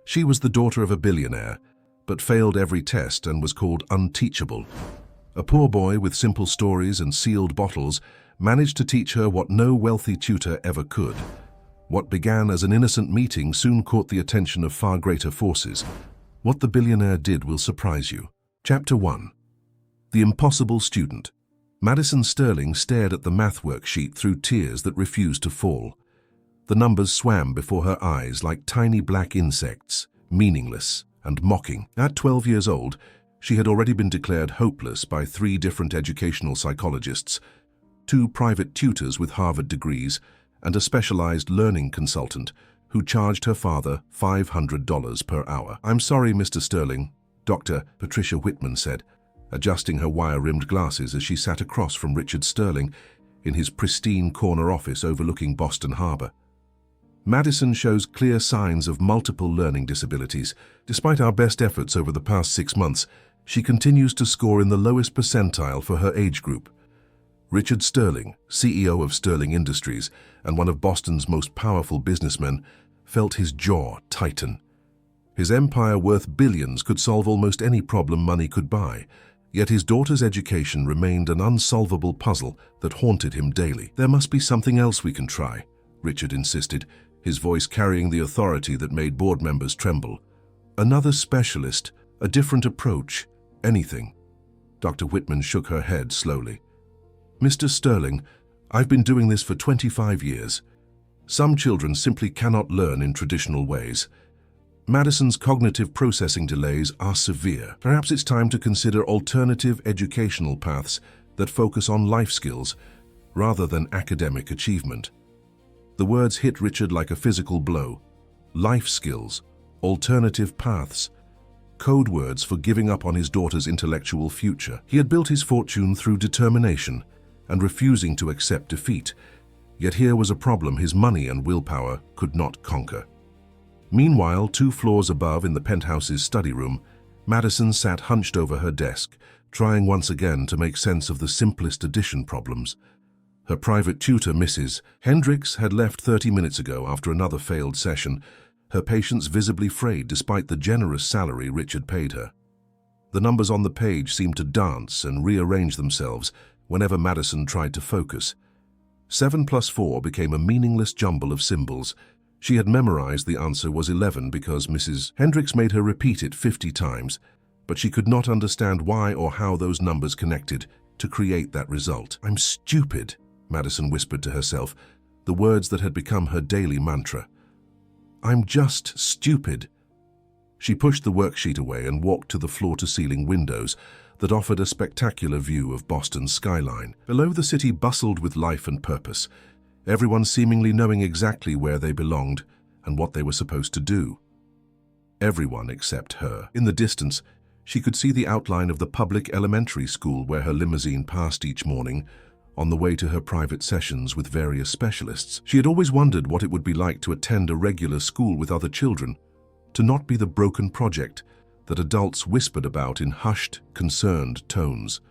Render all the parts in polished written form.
She was the daughter of a billionaire, but failed every test and was called unteachable. A poor boy with simple stories and sealed bottles managed to teach her what no wealthy tutor ever could. What began as an innocent meeting soon caught the attention of far greater forces. What the billionaire did will surprise you. Chapter 1. The Impossible Student. Madison Sterling stared at the math worksheet through tears that refused to fall. The numbers swam before her eyes like tiny black insects, meaningless and mocking. At 12 years old, she had already been declared hopeless by 3 different educational psychologists, 2 private tutors with Harvard degrees, and a specialized learning consultant who charged her father $500 per hour. "I'm sorry, Mr. Sterling," Dr. Patricia Whitman said, adjusting her wire-rimmed glasses as she sat across from Richard Sterling in his pristine corner office overlooking Boston Harbor. "Madison shows clear signs of multiple learning disabilities. Despite our best efforts over the past 6 months, she continues to score in the lowest percentile for her age group." Richard Sterling, CEO of Sterling Industries and one of Boston's most powerful businessmen, felt his jaw tighten. His empire worth billions could solve almost any problem money could buy, yet his daughter's education remained an unsolvable puzzle that haunted him daily. "There must be something else we can try," Richard insisted, his voice carrying the authority that made board members tremble. "Another specialist, a different approach, anything." Dr. Whitman shook her head slowly. "Mr. Sterling, I've been doing this for 25 years. Some children simply cannot learn in traditional ways. Madison's cognitive processing delays are severe. Perhaps it's time to consider alternative educational paths that focus on life skills rather than academic achievement." The words hit Richard like a physical blow. Life skills, alternative paths, code words for giving up on his daughter's intellectual future. He had built his fortune through determination and refusing to accept defeat, yet here was a problem his money and willpower could not conquer. Meanwhile, 2 floors above in the penthouse's study room, Madison sat hunched over her desk, trying once again to make sense of the simplest addition problems. Her private tutor, Mrs. Hendricks, had left 30 minutes ago after another failed session, her patience visibly frayed despite the generous salary Richard paid her. The numbers on the page seemed to dance and rearrange themselves whenever Madison tried to focus. 7 plus 4 became a meaningless jumble of symbols. She had memorized the answer was 11 because Mrs. Hendricks made her repeat it 50 times, but she could not understand why or how those numbers connected to create that result. "I'm stupid," Madison whispered to herself, the words that had become her daily mantra. "I'm just stupid." She pushed the worksheet away and walked to the floor-to-ceiling windows that offered a spectacular view of Boston's skyline. Below, the city bustled with life and purpose, everyone seemingly knowing exactly where they belonged and what they were supposed to do. Everyone except her. In the distance, she could see the outline of the public elementary school where her limousine passed each morning, on the way to her private sessions with various specialists. She had always wondered what it would be like to attend a regular school with other children, to not be the broken project that adults whispered about in hushed, concerned tones.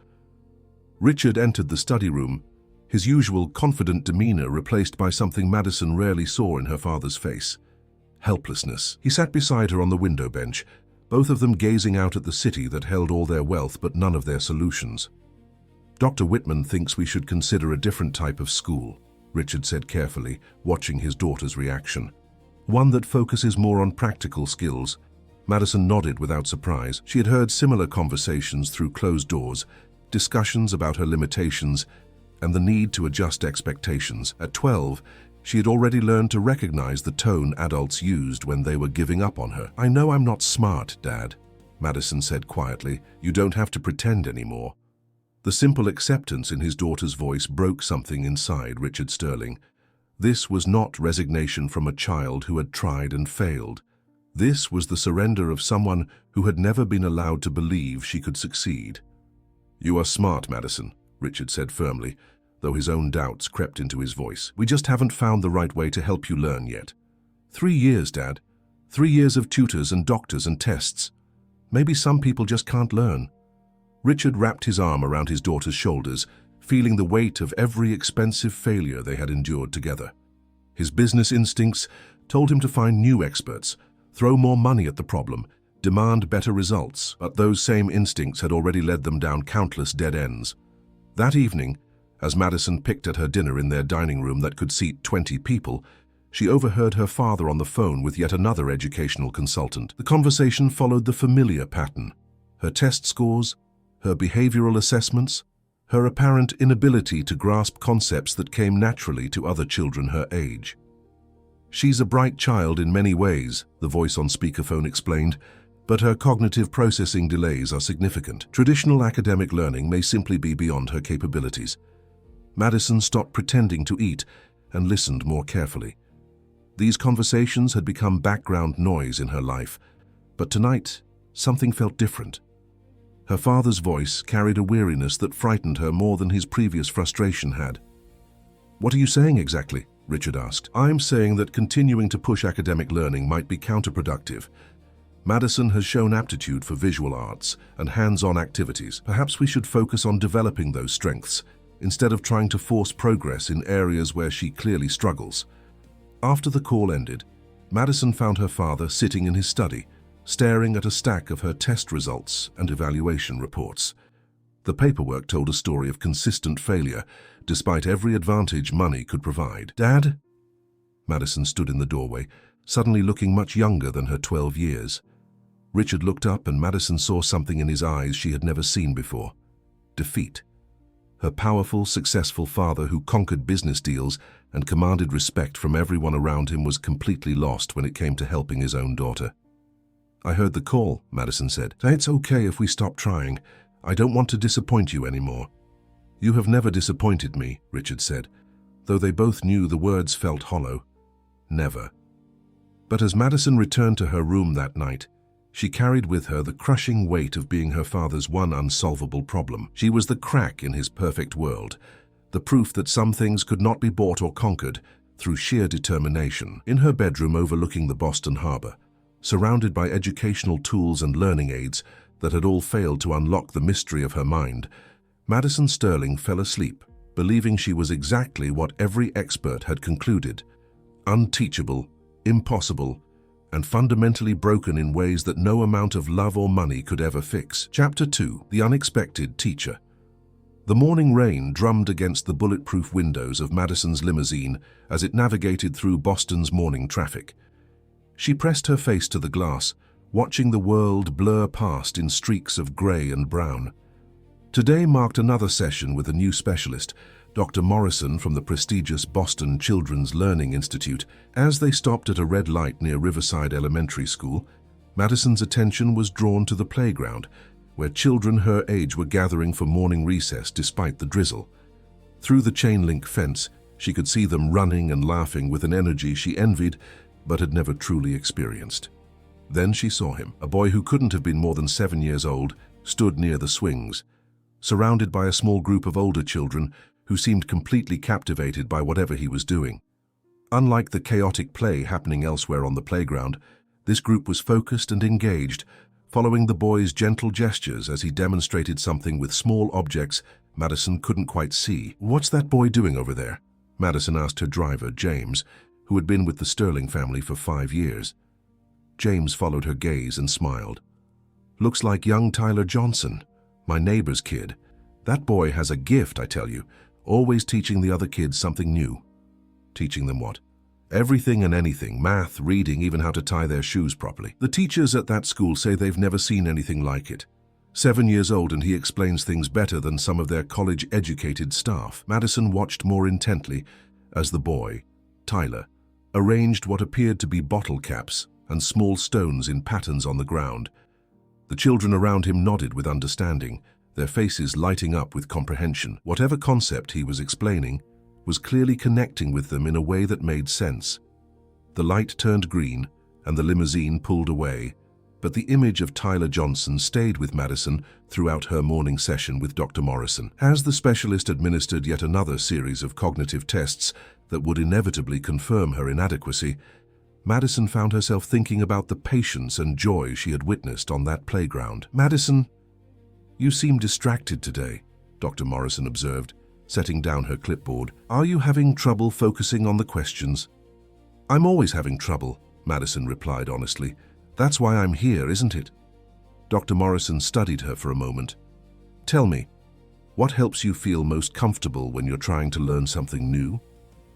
Richard entered the study room, his usual confident demeanor replaced by something Madison rarely saw in her father's face: helplessness. He sat beside her on the window bench, both of them gazing out at the city that held all their wealth but none of their solutions. "Dr. Whitman thinks we should consider a different type of school," Richard said carefully, watching his daughter's reaction. "One that focuses more on practical skills." Madison nodded without surprise. She had heard similar conversations through closed doors, discussions about her limitations and the need to adjust expectations. At 12, she had already learned to recognize the tone adults used when they were giving up on her. "I know I'm not smart, Dad," Madison said quietly. "You don't have to pretend anymore." The simple acceptance in his daughter's voice broke something inside Richard Sterling. This was not resignation from a child who had tried and failed. This was the surrender of someone who had never been allowed to believe she could succeed. "You are smart, Madison," Richard said firmly, though his own doubts crept into his voice. "We just haven't found the right way to help you learn yet." 3 years, Dad. 3 years of tutors and doctors and tests. Maybe some people just can't learn. Richard wrapped his arm around his daughter's shoulders, feeling the weight of every expensive failure they had endured together. His business instincts told him to find new experts, throw more money at the problem, demand better results, but those same instincts had already led them down countless dead ends. That evening, as Madison picked at her dinner in their dining room that could seat 20 people, she overheard her father on the phone with yet another educational consultant. The conversation followed the familiar pattern: her test scores, her behavioral assessments, her apparent inability to grasp concepts that came naturally to other children her age. "She's a bright child in many ways," the voice on speakerphone explained, "but her cognitive processing delays are significant. Traditional academic learning may simply be beyond her capabilities." Madison stopped pretending to eat and listened more carefully. These conversations had become background noise in her life, but tonight something felt different. Her father's voice carried a weariness that frightened her more than his previous frustration had. "What are you saying exactly?" Richard asked. "I'm saying that continuing to push academic learning might be counterproductive. Madison has shown aptitude for visual arts and hands-on activities. Perhaps we should focus on developing those strengths, instead of trying to force progress in areas where she clearly struggles." After the call ended, Madison found her father sitting in his study, staring at a stack of her test results and evaluation reports. The paperwork told a story of consistent failure, despite every advantage money could provide. "Dad?" Madison stood in the doorway, suddenly looking much younger than her 12 years. Richard looked up and Madison saw something in his eyes she had never seen before: defeat. Her powerful, successful father who conquered business deals and commanded respect from everyone around him was completely lost when it came to helping his own daughter. "I heard the call," Madison said. "It's okay if we stop trying. I don't want to disappoint you anymore." "You have never disappointed me," Richard said, though they both knew the words felt hollow. Never. But as Madison returned to her room that night, she carried with her the crushing weight of being her father's one unsolvable problem. She was the crack in his perfect world, the proof that some things could not be bought or conquered through sheer determination. In her bedroom overlooking the Boston Harbor, surrounded by educational tools and learning aids that had all failed to unlock the mystery of her mind, Madison Sterling fell asleep, believing she was exactly what every expert had concluded: unteachable, impossible, and fundamentally broken in ways that no amount of love or money could ever fix. Chapter 2: The Unexpected Teacher. The morning rain drummed against the bulletproof windows of Madison's limousine as it navigated through Boston's morning traffic. She pressed her face to the glass, watching the world blur past in streaks of gray and brown. Today marked another session with a new specialist, Dr. Morrison from the prestigious Boston Children's Learning Institute. As they stopped at a red light near Riverside Elementary School, Madison's attention was drawn to the playground, where children her age were gathering for morning recess despite the drizzle. Through the chain-link fence, she could see them running and laughing with an energy she envied but had never truly experienced. Then she saw him. A boy who couldn't have been more than 7 years old stood near the swings, surrounded by a small group of older children who seemed completely captivated by whatever he was doing. Unlike the chaotic play happening elsewhere on the playground, this group was focused and engaged, following the boy's gentle gestures as he demonstrated something with small objects Madison couldn't quite see. "What's that boy doing over there?" Madison asked her driver, James, who had been with the Sterling family for 5 years. James followed her gaze and smiled. "Looks like young Tyler Johnson, my neighbor's kid. That boy has a gift, I tell you, always teaching the other kids something new." "Teaching them what?" "Everything and anything, math, reading, even how to tie their shoes properly. The teachers at that school say they've never seen anything like it. 7 years old and he explains things better than some of their college-educated staff." Madison watched more intently as the boy, Tyler, arranged what appeared to be bottle caps and small stones in patterns on the ground. The children around him nodded with understanding, their faces lighting up with comprehension. Whatever concept he was explaining was clearly connecting with them in a way that made sense. The light turned green and the limousine pulled away, but the image of Tyler Johnson stayed with Madison throughout her morning session with Dr. Morrison. As the specialist administered yet another series of cognitive tests that would inevitably confirm her inadequacy, Madison found herself thinking about the patience and joy she had witnessed on that playground. "Madison, you seem distracted today," Dr. Morrison observed, setting down her clipboard. "Are you having trouble focusing on the questions?" "I'm always having trouble," Madison replied honestly. "That's why I'm here, isn't it?" Dr. Morrison studied her for a moment. "Tell me, what helps you feel most comfortable when you're trying to learn something new?"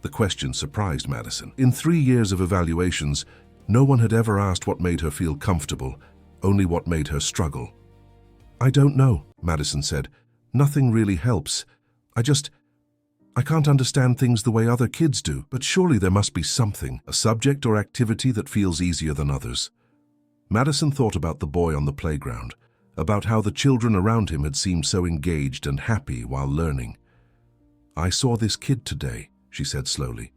The question surprised Madison. In 3 years of evaluations, no one had ever asked what made her feel comfortable, only what made her struggle. "I don't know," Madison said. "Nothing really helps. I can't understand things the way other kids do. But surely there must be something, a subject or activity that feels easier than others." Madison thought about the boy on the playground, about how the children around him had seemed so engaged and happy while learning. "I saw this kid today," she said slowly.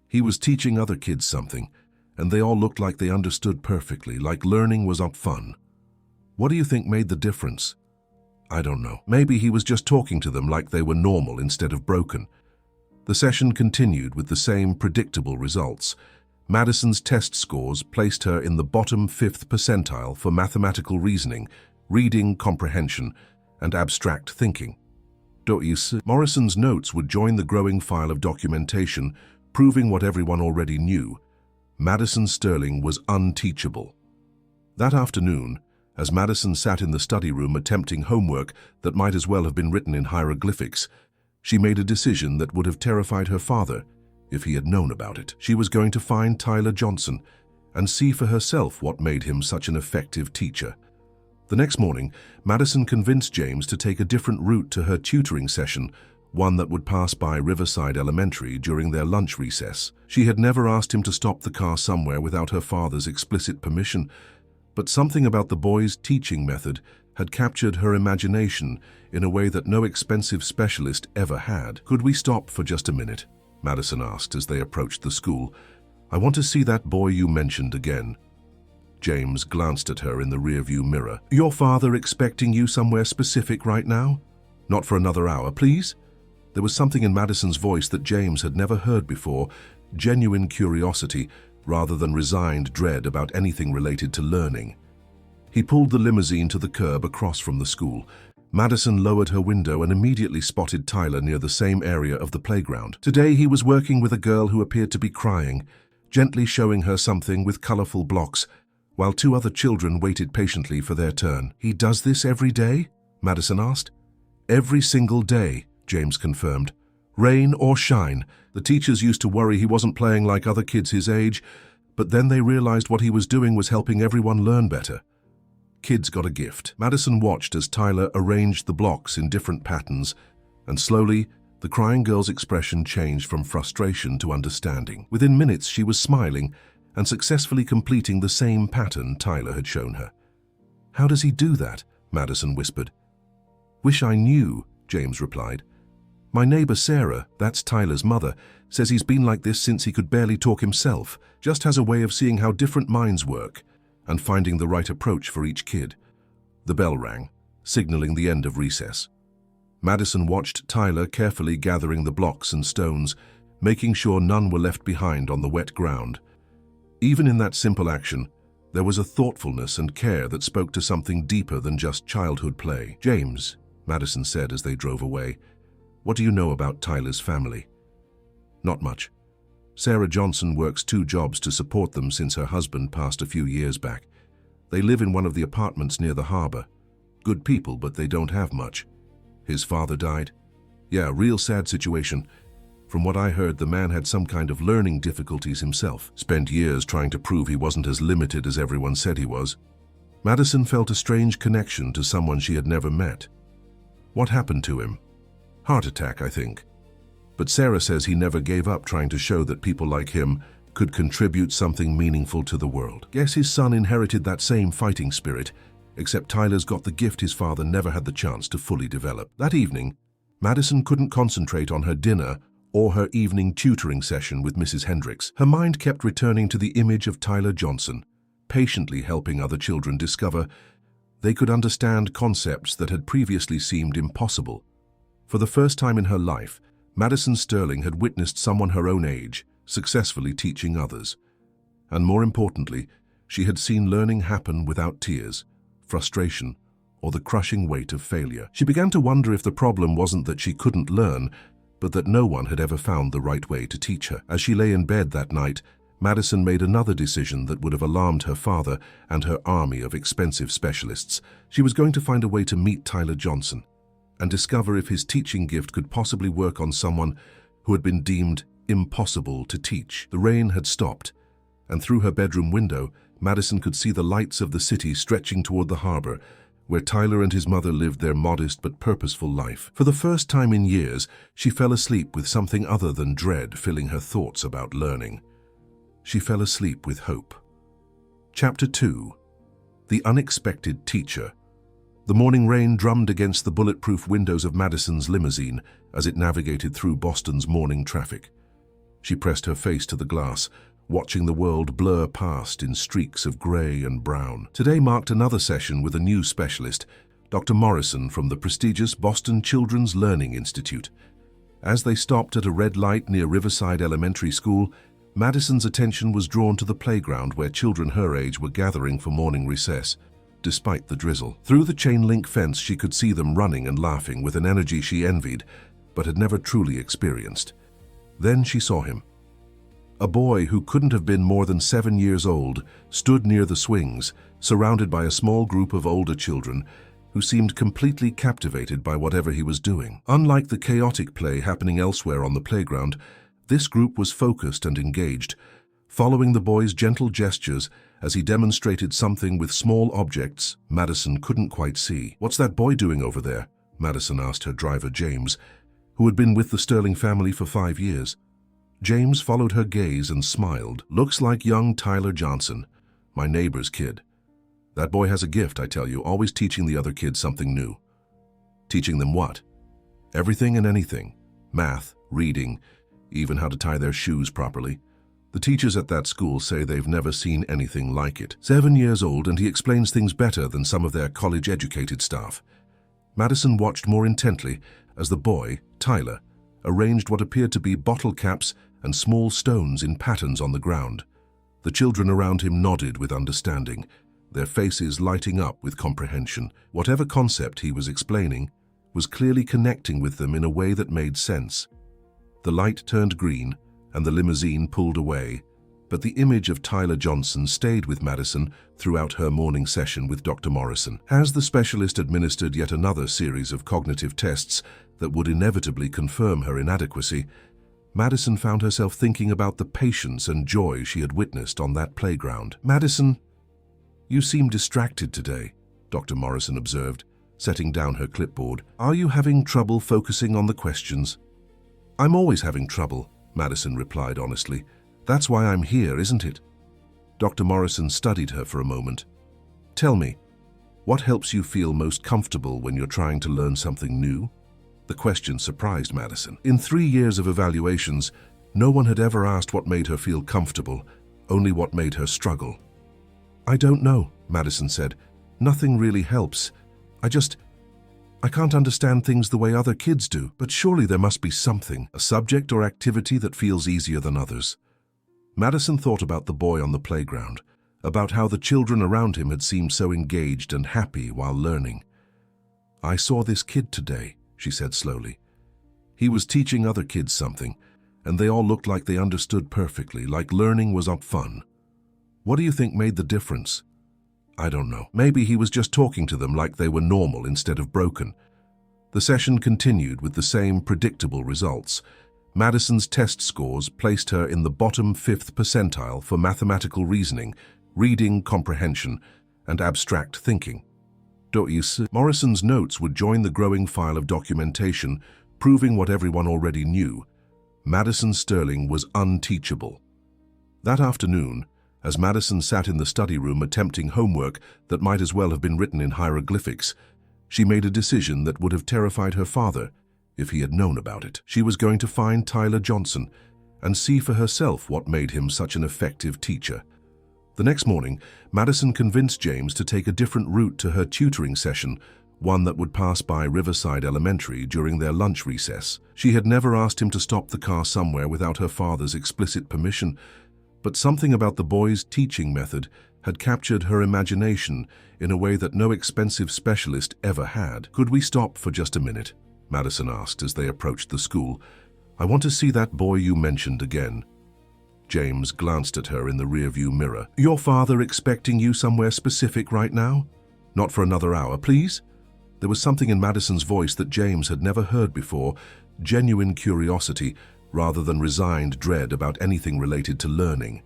"He was teaching other kids something, and they all looked like they understood perfectly, like learning was up fun. What do you think made the difference?" "I don't know. Maybe he was just talking to them like they were normal instead of broken." The session continued with the same predictable results. Madison's test scores placed her in the bottom 5th percentile for mathematical reasoning, reading comprehension, and abstract thinking. Morrison's notes would join the growing file of documentation, proving what everyone already knew. Madison Sterling was unteachable. That afternoon, as Madison sat in the study room attempting homework that might as well have been written in hieroglyphics, she made a decision that would have terrified her father if he had known about it. She was going to find Tyler Johnson and see for herself what made him such an effective teacher. The next morning, Madison convinced James to take a different route to her tutoring session, one that would pass by Riverside Elementary during their lunch recess. She had never asked him to stop the car somewhere without her father's explicit permission, but something about the boy's teaching method had captured her imagination in a way that no expensive specialist ever had. "Could we stop for just a minute?" Madison asked as they approached the school. "I want to see that boy you mentioned again." James glanced at her in the rearview mirror. "Your father expecting you somewhere specific right now? Not for another hour, please?" There was something in Madison's voice that James had never heard before, genuine curiosity rather than resigned dread about anything related to learning. He pulled the limousine to the curb across from the school. Madison lowered her window and immediately spotted Tyler near the same area of the playground. Today he was working with a girl who appeared to be crying, gently showing her something with colorful blocks, while 2 other children waited patiently for their turn. "He does this every day?" Madison asked. "Every single day," James confirmed. "Rain or shine." The teachers used to worry he wasn't playing like other kids his age, but then they realized what he was doing was helping everyone learn better. Kids got a gift. Madison watched as Tyler arranged the blocks in different patterns, and slowly, the crying girl's expression changed from frustration to understanding. Within minutes, she was smiling and successfully completing the same pattern Tyler had shown her. "How does he do that?" Madison whispered. "Wish I knew," James replied. "My neighbor Sarah, that's Tyler's mother, says he's been like this since he could barely talk himself, just has a way of seeing how different minds work and finding the right approach for each kid." The bell rang, signaling the end of recess. Madison watched Tyler carefully gathering the blocks and stones, making sure none were left behind on the wet ground. Even in that simple action, there was a thoughtfulness and care that spoke to something deeper than just childhood play. "James," Madison said as they drove away, "what do you know about Tyler's family?" "Not much. Sarah Johnson works 2 jobs to support them since her husband passed a few years back. They live in one of the apartments near the harbor. Good people, but they don't have much. His father died. Yeah, real sad situation. From what I heard, the man had some kind of learning difficulties himself. Spent years trying to prove he wasn't as limited as everyone said he was." Madison felt a strange connection to someone she had never met. "What happened to him?" "Heart attack, I think. But Sarah says he never gave up trying to show that people like him could contribute something meaningful to the world. Guess his son inherited that same fighting spirit, except Tyler's got the gift his father never had the chance to fully develop." That evening, Madison couldn't concentrate on her dinner or her evening tutoring session with Mrs. Hendricks. Her mind kept returning to the image of Tyler Johnson, patiently helping other children discover they could understand concepts that had previously seemed impossible. For the first time in her life, Madison Sterling had witnessed someone her own age successfully teaching others. And more importantly, she had seen learning happen without tears, frustration, or the crushing weight of failure. She began to wonder if the problem wasn't that she couldn't learn, but that no one had ever found the right way to teach her. As she lay in bed that night, Madison made another decision that would have alarmed her father and her army of expensive specialists. She was going to find a way to meet Tyler Johnson and discover if his teaching gift could possibly work on someone who had been deemed impossible to teach. The rain had stopped, and through her bedroom window, Madison could see the lights of the city stretching toward the harbor, where Tyler and his mother lived their modest but purposeful life. For the first time in years, she fell asleep with something other than dread filling her thoughts about learning. She fell asleep with hope. Chapter 2. The Unexpected Teacher. The morning rain drummed against the bulletproof windows of Madison's limousine as it navigated through Boston's morning traffic. She pressed her face to the glass, watching the world blur past in streaks of gray and brown. Today marked another session with a new specialist, Dr. Morrison from the prestigious Boston Children's Learning Institute. As they stopped at a red light near Riverside Elementary School, Madison's attention was drawn to the playground where children her age were gathering for morning recess, despite the drizzle. Through the chain-link fence, she could see them running and laughing with an energy she envied, but had never truly experienced. Then she saw him. A boy who couldn't have been more than 7 years old stood near the swings, surrounded by a small group of older children who seemed completely captivated by whatever he was doing. Unlike the chaotic play happening elsewhere on the playground, this group was focused and engaged, following the boy's gentle gestures as he demonstrated something with small objects Madison couldn't quite see. "What's that boy doing over there?" Madison asked her driver, James, who had been with the Sterling family for 5 years. James followed her gaze and smiled. "Looks like young Tyler Johnson, my neighbor's kid. That boy has a gift, I tell you, always teaching the other kids something new." "Teaching them what?" "Everything and anything. Math, reading, even how to tie their shoes properly. The teachers at that school say they've never seen anything like it. 7 years old, and he explains things better than some of their college-educated staff." Madison watched more intently as the boy, Tyler, arranged what appeared to be bottle caps and small stones in patterns on the ground. The children around him nodded with understanding, their faces lighting up with comprehension. Whatever concept he was explaining was clearly connecting with them in a way that made sense. The light turned green, and the limousine pulled away, but the image of Tyler Johnson stayed with Madison throughout her morning session with Dr. Morrison. As the specialist administered yet another series of cognitive tests that would inevitably confirm her inadequacy, Madison found herself thinking about the patience and joy she had witnessed on that playground. "Madison, you seem distracted today," Dr. Morrison observed, setting down her clipboard. "Are you having trouble focusing on the questions?" "I'm always having trouble," Madison replied honestly. "That's why I'm here, isn't it?" Dr. Morrison studied her for a moment. "Tell me, what helps you feel most comfortable when you're trying to learn something new?" The question surprised Madison. In 3 years of evaluations, no one had ever asked what made her feel comfortable, only what made her struggle. "I don't know," Madison said. "Nothing really helps. I can't understand things the way other kids do. But surely there must be something, a subject or activity that feels easier than others." Madison thought about the boy on the playground, about how the children around him had seemed so engaged and happy while learning. "I saw this kid today," she said slowly. "He was teaching other kids something, and they all looked like they understood perfectly, like learning was up fun. What do you think made the difference?" "I don't know. Maybe he was just talking to them like they were normal instead of broken." The session continued with the same predictable results. Madison's test scores placed her in the bottom 5th percentile for mathematical reasoning, reading comprehension, and abstract thinking. Morrison's notes would join the growing file of documentation, proving what everyone already knew. Madison Sterling was unteachable. That afternoon, as Madison sat in the study room attempting homework that might as well have been written in hieroglyphics, she made a decision that would have terrified her father if he had known about it. She was going to find Tyler Johnson and see for herself what made him such an effective teacher. The next morning, Madison convinced James to take a different route to her tutoring session, one that would pass by Riverside Elementary during their lunch recess. She had never asked him to stop the car somewhere without her father's explicit permission, but something about the boy's teaching method had captured her imagination in a way that no expensive specialist ever had. "Could we stop for just a minute?" Madison asked as they approached the school. "I want to see that boy you mentioned again." James glanced at her in the rearview mirror. "Your father expecting you somewhere specific right now? Not for another hour, please?" There was something in Madison's voice that James had never heard before, genuine curiosity rather than resigned dread about anything related to learning.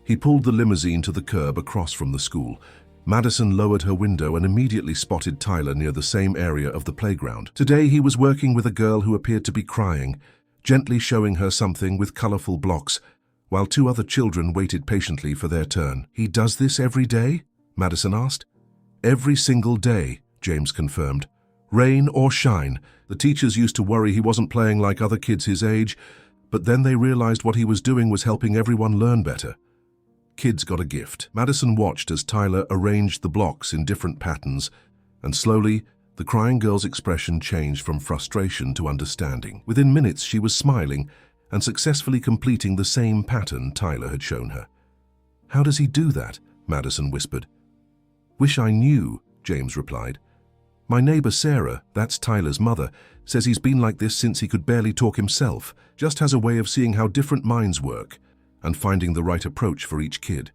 He pulled the limousine to the curb across from the school. Madison lowered her window and immediately spotted Tyler near the same area of the playground. Today he was working with a girl who appeared to be crying, gently showing her something with colorful blocks, while two other children waited patiently for their turn. "He does this every day?" Madison asked. "Every single day," James confirmed. "Rain or shine." The teachers used to worry he wasn't playing like other kids his age, but then they realized what he was doing was helping everyone learn better. Kids got a gift. Madison watched as Tyler arranged the blocks in different patterns, and slowly, the crying girl's expression changed from frustration to understanding. Within minutes, she was smiling and successfully completing the same pattern Tyler had shown her. "How does he do that?" Madison whispered. "Wish I knew," James replied. "My neighbor Sarah, that's Tyler's mother, says he's been like this since he could barely talk himself, just has a way of seeing how different minds work and finding the right approach for each kid."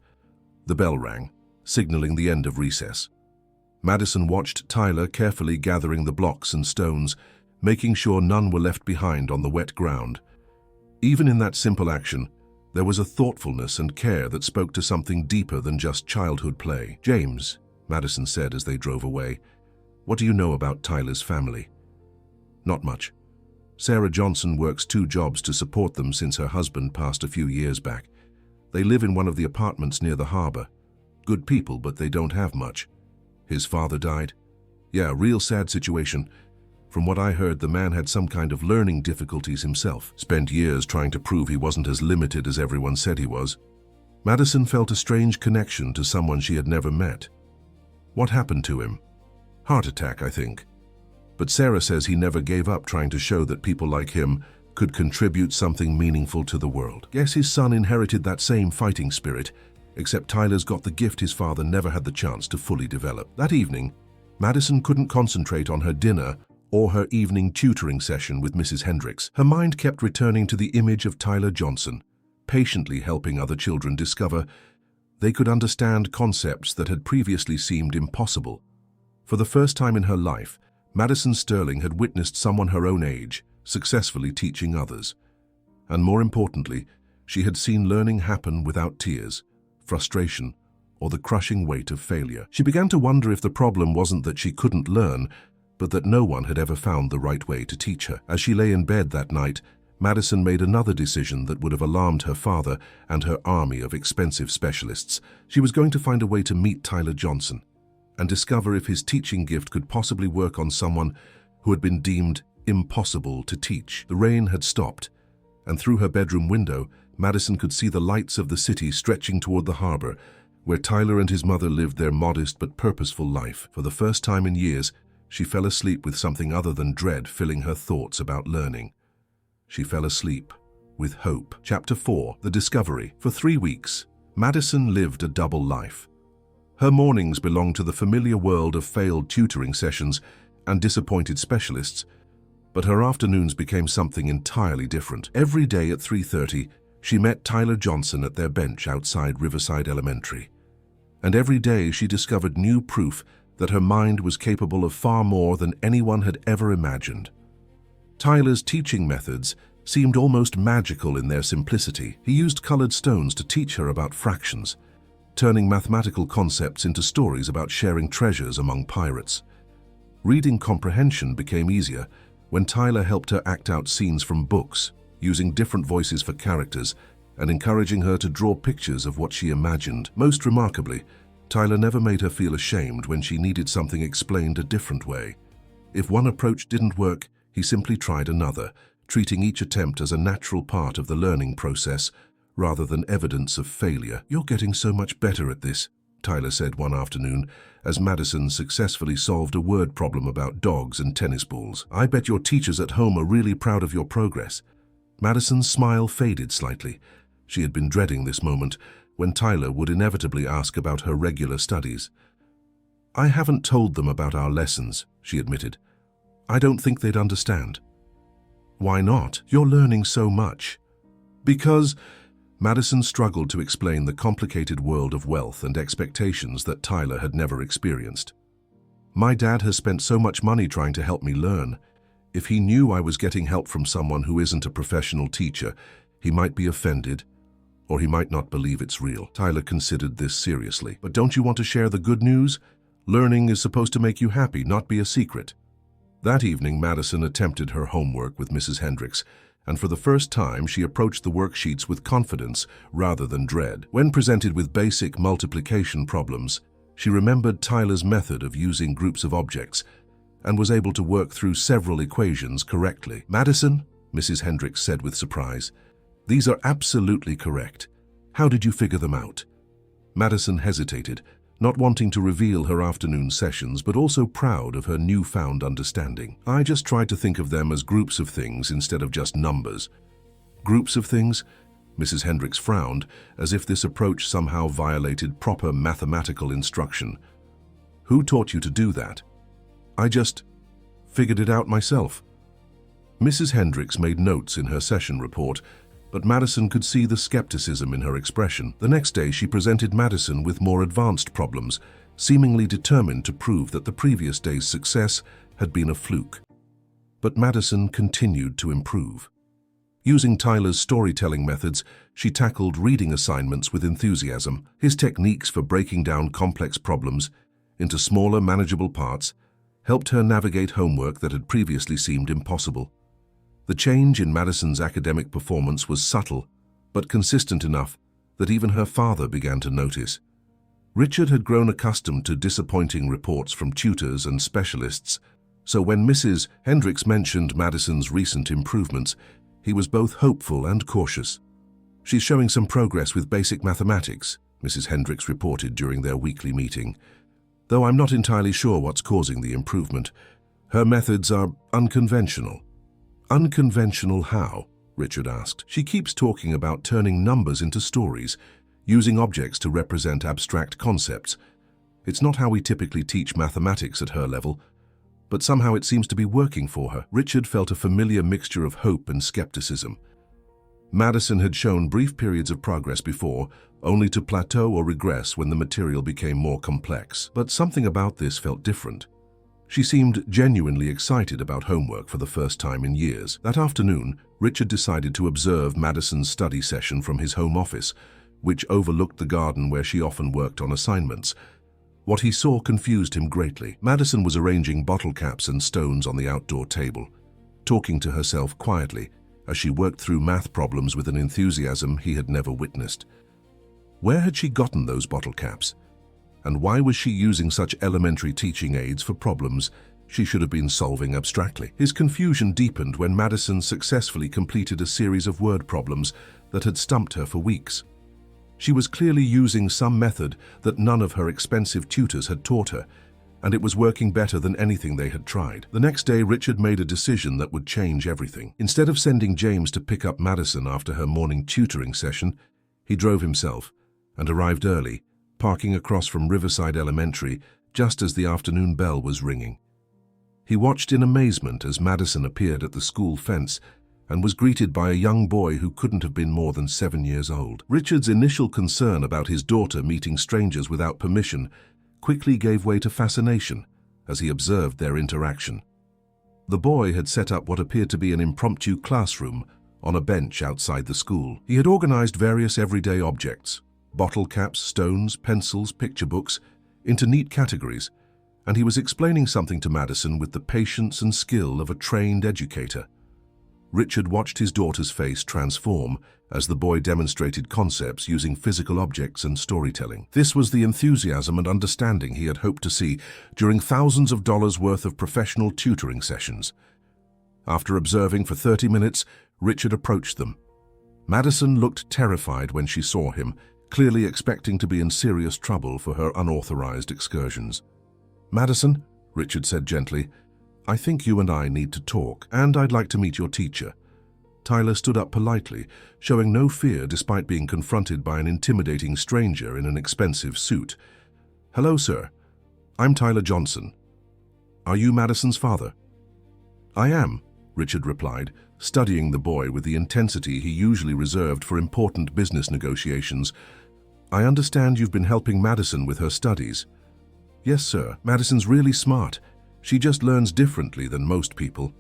The bell rang, signaling the end of recess. Madison watched Tyler carefully gathering the blocks and stones, making sure none were left behind on the wet ground. Even in that simple action, there was a thoughtfulness and care that spoke to something deeper than just childhood play. "James," Madison said as they drove away, "what do you know about Tyler's family?" "Not much. Sarah Johnson works 2 jobs to support them since her husband passed a few years back. They live in one of the apartments near the harbor. Good people, but they don't have much. His father died. Yeah, real sad situation. From what I heard, the man had some kind of learning difficulties himself. Spent years trying to prove he wasn't as limited as everyone said he was." Madison felt a strange connection to someone she had never met. "What happened to him?" "Heart attack, I think. But Sarah says he never gave up trying to show that people like him could contribute something meaningful to the world. Guess his son inherited that same fighting spirit, except Tyler's got the gift his father never had the chance to fully develop." That evening, Madison couldn't concentrate on her dinner or her evening tutoring session with Mrs. Hendricks. Her mind kept returning to the image of Tyler Johnson, patiently helping other children discover they could understand concepts that had previously seemed impossible. For the first time in her life, Madison Sterling had witnessed someone her own age successfully teaching others. And more importantly, she had seen learning happen without tears, frustration, or the crushing weight of failure. She began to wonder if the problem wasn't that she couldn't learn, but that no one had ever found the right way to teach her. As she lay in bed that night, Madison made another decision that would have alarmed her father and her army of expensive specialists. She was going to find a way to meet Tyler Johnson and discover if his teaching gift could possibly work on someone who had been deemed impossible to teach. The rain had stopped, and through her bedroom window, Madison could see the lights of the city stretching toward the harbor, where Tyler and his mother lived their modest but purposeful life. For the first time in years, she fell asleep with something other than dread filling her thoughts about learning. She fell asleep with hope. Chapter 4. The Discovery. For 3 weeks, Madison lived a double life. Her mornings belonged to the familiar world of failed tutoring sessions and disappointed specialists, but her afternoons became something entirely different. Every day at 3:30, she met Tyler Johnson at their bench outside Riverside Elementary. And every day she discovered new proof that her mind was capable of far more than anyone had ever imagined. Tyler's teaching methods seemed almost magical in their simplicity. He used colored stones to teach her about fractions, turning mathematical concepts into stories about sharing treasures among pirates. Reading comprehension became easier when Tyler helped her act out scenes from books, using different voices for characters and encouraging her to draw pictures of what she imagined. Most remarkably, Tyler never made her feel ashamed when she needed something explained a different way. If one approach didn't work, he simply tried another, treating each attempt as a natural part of the learning process rather than evidence of failure. "You're getting so much better at this," Tyler said one afternoon as Madison successfully solved a word problem about dogs and tennis balls. "I bet your teachers at home are really proud of your progress." Madison's smile faded slightly. She had been dreading this moment when Tyler would inevitably ask about her regular studies. "I haven't told them about our lessons," she admitted. "I don't think they'd understand." "Why not? You're learning so much." "Because," Madison struggled to explain the complicated world of wealth and expectations that Tyler had never experienced. "My dad has spent so much money trying to help me learn. If he knew I was getting help from someone who isn't a professional teacher, he might be offended, or he might not believe it's real." Tyler considered this seriously. "But don't you want to share the good news? Learning is supposed to make you happy, not be a secret." That evening, Madison attempted her homework with Mrs. Hendricks, and for the first time she approached the worksheets with confidence rather than dread. When presented with basic multiplication problems, she remembered Tyler's method of using groups of objects and was able to work through several equations correctly. "Madison," Mrs. Hendricks said with surprise, "these are absolutely correct. How did you figure them out?" Madison hesitated, not wanting to reveal her afternoon sessions, but also proud of her newfound understanding. "I just tried to think of them as groups of things instead of just numbers." "Groups of things?" Mrs. Hendricks frowned, as if this approach somehow violated proper mathematical instruction. "Who taught you to do that?" "I just figured it out myself." Mrs. Hendricks made notes in her session report, but Madison could see the skepticism in her expression. The next day, she presented Madison with more advanced problems, seemingly determined to prove that the previous day's success had been a fluke. But Madison continued to improve. Using Tyler's storytelling methods, she tackled reading assignments with enthusiasm. His techniques for breaking down complex problems into smaller, manageable parts helped her navigate homework that had previously seemed impossible. The change in Madison's academic performance was subtle, but consistent enough that even her father began to notice. Richard had grown accustomed to disappointing reports from tutors and specialists, so when Mrs. Hendricks mentioned Madison's recent improvements, he was both hopeful and cautious. "She's showing some progress with basic mathematics," Mrs. Hendricks reported during their weekly meeting, "though I'm not entirely sure what's causing the improvement. Her methods are unconventional." "Unconventional how?" Richard asked. "She keeps talking about turning numbers into stories, using objects to represent abstract concepts. It's not how we typically teach mathematics at her level, but somehow it seems to be working for her." Richard felt a familiar mixture of hope and skepticism. Madison had shown brief periods of progress before, only to plateau or regress when the material became more complex. But something about this felt different. She seemed genuinely excited about homework for the first time in years. That afternoon, Richard decided to observe Madison's study session from his home office, which overlooked the garden where she often worked on assignments. What he saw confused him greatly. Madison was arranging bottle caps and stones on the outdoor table, talking to herself quietly as she worked through math problems with an enthusiasm he had never witnessed. Where had she gotten those bottle caps? And why was she using such elementary teaching aids for problems she should have been solving abstractly? His confusion deepened when Madison successfully completed a series of word problems that had stumped her for weeks. She was clearly using some method that none of her expensive tutors had taught her, and it was working better than anything they had tried. The next day, Richard made a decision that would change everything. Instead of sending James to pick up Madison after her morning tutoring session, he drove himself and arrived early, parking across from Riverside Elementary just as the afternoon bell was ringing. He watched in amazement as Madison appeared at the school fence and was greeted by a young boy who couldn't have been more than 7 years old. Richard's initial concern about his daughter meeting strangers without permission quickly gave way to fascination as he observed their interaction. The boy had set up what appeared to be an impromptu classroom on a bench outside the school. He had organized various everyday objects, bottle caps, stones, pencils, picture books, into neat categories, and he was explaining something to Madison with the patience and skill of a trained educator. Richard watched his daughter's face transform as the boy demonstrated concepts using physical objects and storytelling. This was the enthusiasm and understanding he had hoped to see during thousands of dollars worth of professional tutoring sessions. After observing for 30 minutes, Richard approached them. Madison looked terrified when she saw him, clearly expecting to be in serious trouble for her unauthorized excursions. "Madison," Richard said gently, "I think you and I need to talk, and I'd like to meet your teacher." Tyler stood up politely, showing no fear despite being confronted by an intimidating stranger in an expensive suit. "Hello, sir. I'm Tyler Johnson. Are you Madison's father?" "I am," Richard replied, studying the boy with the intensity he usually reserved for important business negotiations. "I understand you've been helping Madison with her studies." "Yes, sir. Madison's really smart. She just learns differently than most people."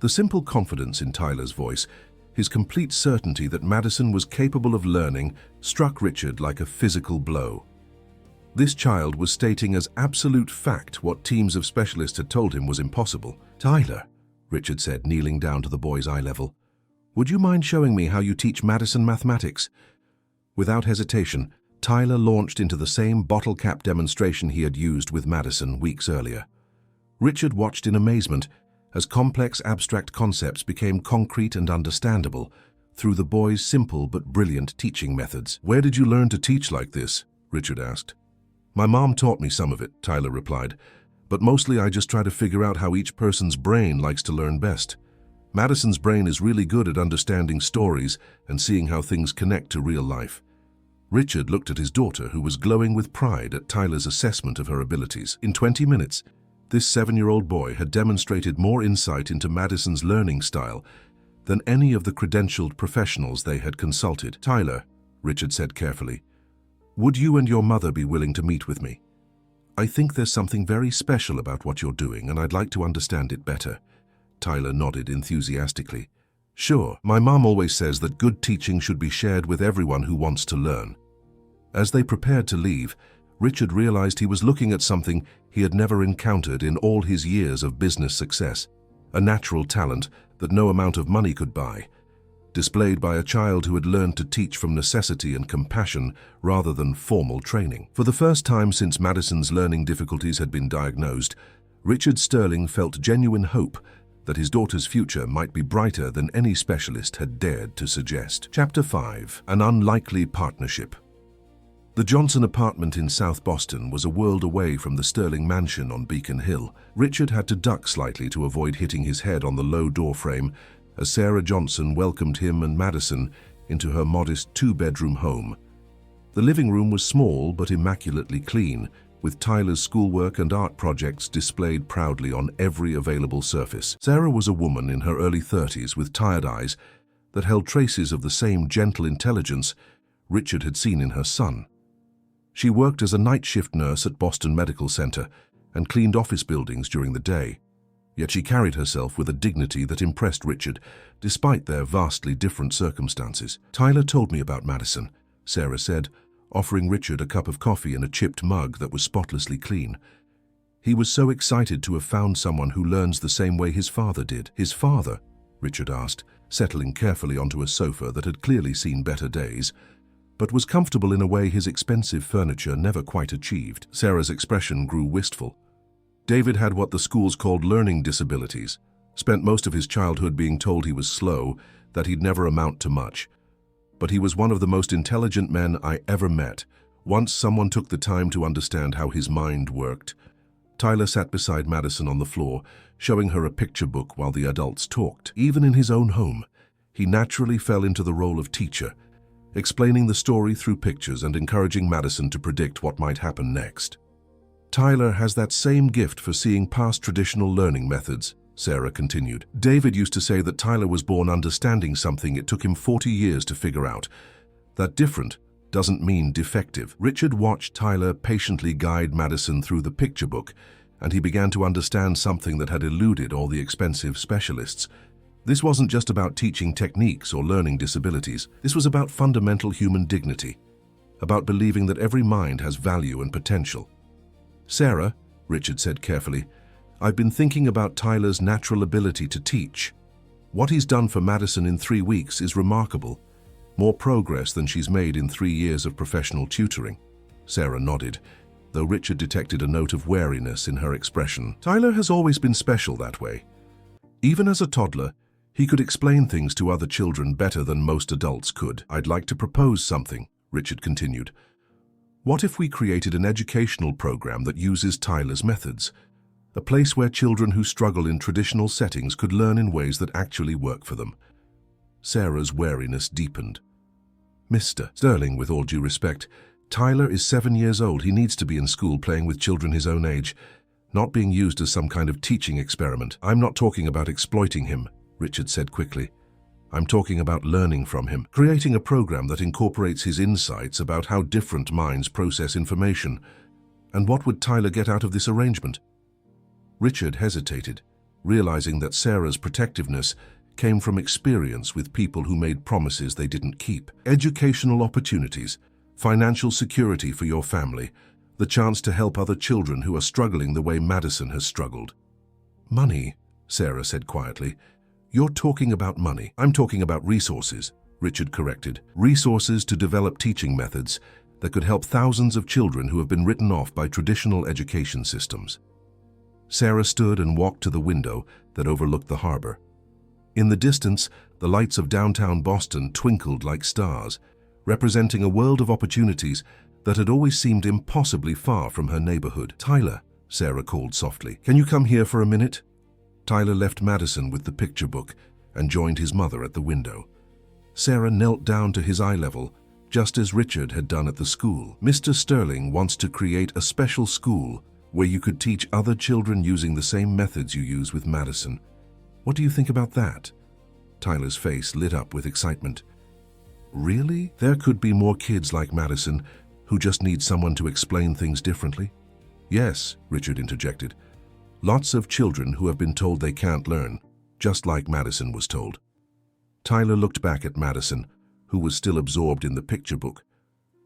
The simple confidence in Tyler's voice, his complete certainty that Madison was capable of learning, struck Richard like a physical blow. This child was stating as absolute fact what teams of specialists had told him was impossible. "Tyler," Richard said, kneeling down to the boy's eye level, "would you mind showing me how you teach Madison mathematics?" Without hesitation, Tyler launched into the same bottle cap demonstration he had used with Madison weeks earlier. Richard watched in amazement as complex abstract concepts became concrete and understandable through the boy's simple but brilliant teaching methods. "Where did you learn to teach like this?" Richard asked. "My mom taught me some of it," Tyler replied, "but mostly I just try to figure out how each person's brain likes to learn best. Madison's brain is really good at understanding stories and seeing how things connect to real life." Richard looked at his daughter, who was glowing with pride at Tyler's assessment of her abilities. In 20 minutes, this 7-year-old boy had demonstrated more insight into Madison's learning style than any of the credentialed professionals they had consulted. "Tyler," Richard said carefully, "would you and your mother be willing to meet with me? I think there's something very special about what you're doing, and I'd like to understand it better." Tyler nodded enthusiastically. "Sure, my mom always says that good teaching should be shared with everyone who wants to learn." As they prepared to leave, Richard realized he was looking at something he had never encountered in all his years of business success, a natural talent that no amount of money could buy, displayed by a child who had learned to teach from necessity and compassion rather than formal training. For the first time since Madison's learning difficulties had been diagnosed, Richard Sterling felt genuine hope that his daughter's future might be brighter than any specialist had dared to suggest. Chapter 5. An Unlikely Partnership. The Johnson apartment in South Boston was a world away from the Sterling mansion on Beacon Hill. Richard had to duck slightly to avoid hitting his head on the low doorframe as Sarah Johnson welcomed him and Madison into her modest 2-bedroom home. The living room was small but immaculately clean, with Tyler's schoolwork and art projects displayed proudly on every available surface. Sarah was a woman in her early 30s with tired eyes that held traces of the same gentle intelligence Richard had seen in her son. She worked as a night shift nurse at Boston Medical Center and cleaned office buildings during the day. Yet she carried herself with a dignity that impressed Richard, despite their vastly different circumstances. "Tyler told me about Madison," Sarah said, offering Richard a cup of coffee in a chipped mug that was spotlessly clean. He was so excited to have found someone who learns the same way his father did. "His father?" Richard asked, settling carefully onto a sofa that had clearly seen better days, but was comfortable in a way his expensive furniture never quite achieved. Sarah's expression grew wistful. "David had what the schools called learning disabilities, spent most of his childhood being told he was slow, that he'd never amount to much. But he was one of the most intelligent men I ever met, once someone took the time to understand how his mind worked." Tyler sat beside Madison on the floor, showing her a picture book while the adults talked. Even in his own home, he naturally fell into the role of teacher, explaining the story through pictures and encouraging Madison to predict what might happen next. "Tyler has that same gift for seeing past traditional learning methods," Sarah continued. "David used to say that Tyler was born understanding something it took him 40 years to figure out. That different doesn't mean defective." Richard watched Tyler patiently guide Madison through the picture book, and he began to understand something that had eluded all the expensive specialists. This wasn't just about teaching techniques or learning disabilities. This was about fundamental human dignity, about believing that every mind has value and potential. "Sarah," Richard said carefully, "I've been thinking about Tyler's natural ability to teach. What he's done for Madison in 3 weeks is remarkable, more progress than she's made in 3 years of professional tutoring." Sarah nodded, though Richard detected a note of wariness in her expression. "Tyler has always been special that way. Even as a toddler, he could explain things to other children better than most adults could." "I'd like to propose something," Richard continued. "What if we created an educational program that uses Tyler's methods? A place where children who struggle in traditional settings could learn in ways that actually work for them." Sarah's wariness deepened. "Mr. Sterling, with all due respect, Tyler is 7 years old. He needs to be in school playing with children his own age, not being used as some kind of teaching experiment." "I'm not talking about exploiting him," Richard said quickly. I'm talking about learning from him, creating a program that incorporates his insights about how different minds process information. And what would Tyler get out of this arrangement? Richard hesitated, realizing that Sarah's protectiveness came from experience with people who made promises they didn't keep. Educational opportunities, financial security for your family, the chance to help other children who are struggling the way Madison has struggled. Money, Sarah said quietly. You're talking about money. I'm talking about resources, Richard corrected. Resources to develop teaching methods that could help thousands of children who have been written off by traditional education systems. Sarah stood and walked to the window that overlooked the harbor. In the distance, the lights of downtown Boston twinkled like stars, representing a world of opportunities that had always seemed impossibly far from her neighborhood. Tyler, Sarah called softly, can you come here for a minute? Tyler left Madison with the picture book and joined his mother at the window. Sarah knelt down to his eye level, just as Richard had done at the school. Mr. Sterling wants to create a special school where you could teach other children using the same methods you use with Madison. What do you think about that? Tyler's face lit up with excitement. Really? There could be more kids like Madison who just need someone to explain things differently? Yes, Richard interjected. Lots of children who have been told they can't learn, just like Madison was told. Tyler looked back at Madison, who was still absorbed in the picture book.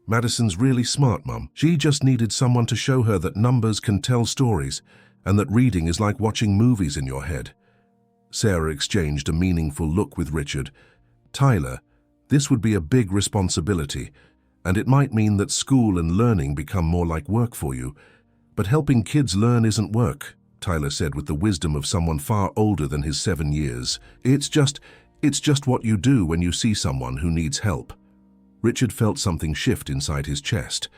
Madison's really smart, Mum. She just needed someone to show her that numbers can tell stories and that reading is like watching movies in your head. Sarah exchanged a meaningful look with Richard. Tyler, this would be a big responsibility, and it might mean that school and learning become more like work for you. But helping kids learn isn't work, Tyler said with the wisdom of someone far older than his 7 years. It's just what you do when you see someone who needs help. Richard felt something shift inside his chest.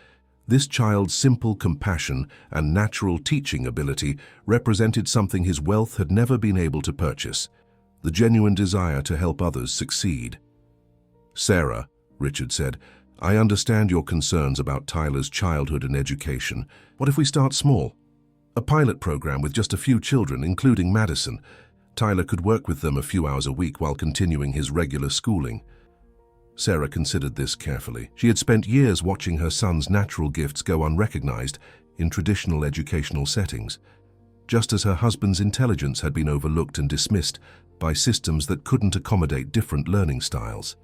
This child's simple compassion and natural teaching ability represented something his wealth had never been able to purchase, the genuine desire to help others succeed. Sarah, Richard said, I understand your concerns about Tyler's childhood and education. What if we start small? A pilot program with just a few children, including Madison. Tyler could work with them a few hours a week while continuing his regular schooling. Sarah considered this carefully. She had spent years watching her son's natural gifts go unrecognized in traditional educational settings, just as her husband's intelligence had been overlooked and dismissed by systems that couldn't accommodate different learning styles.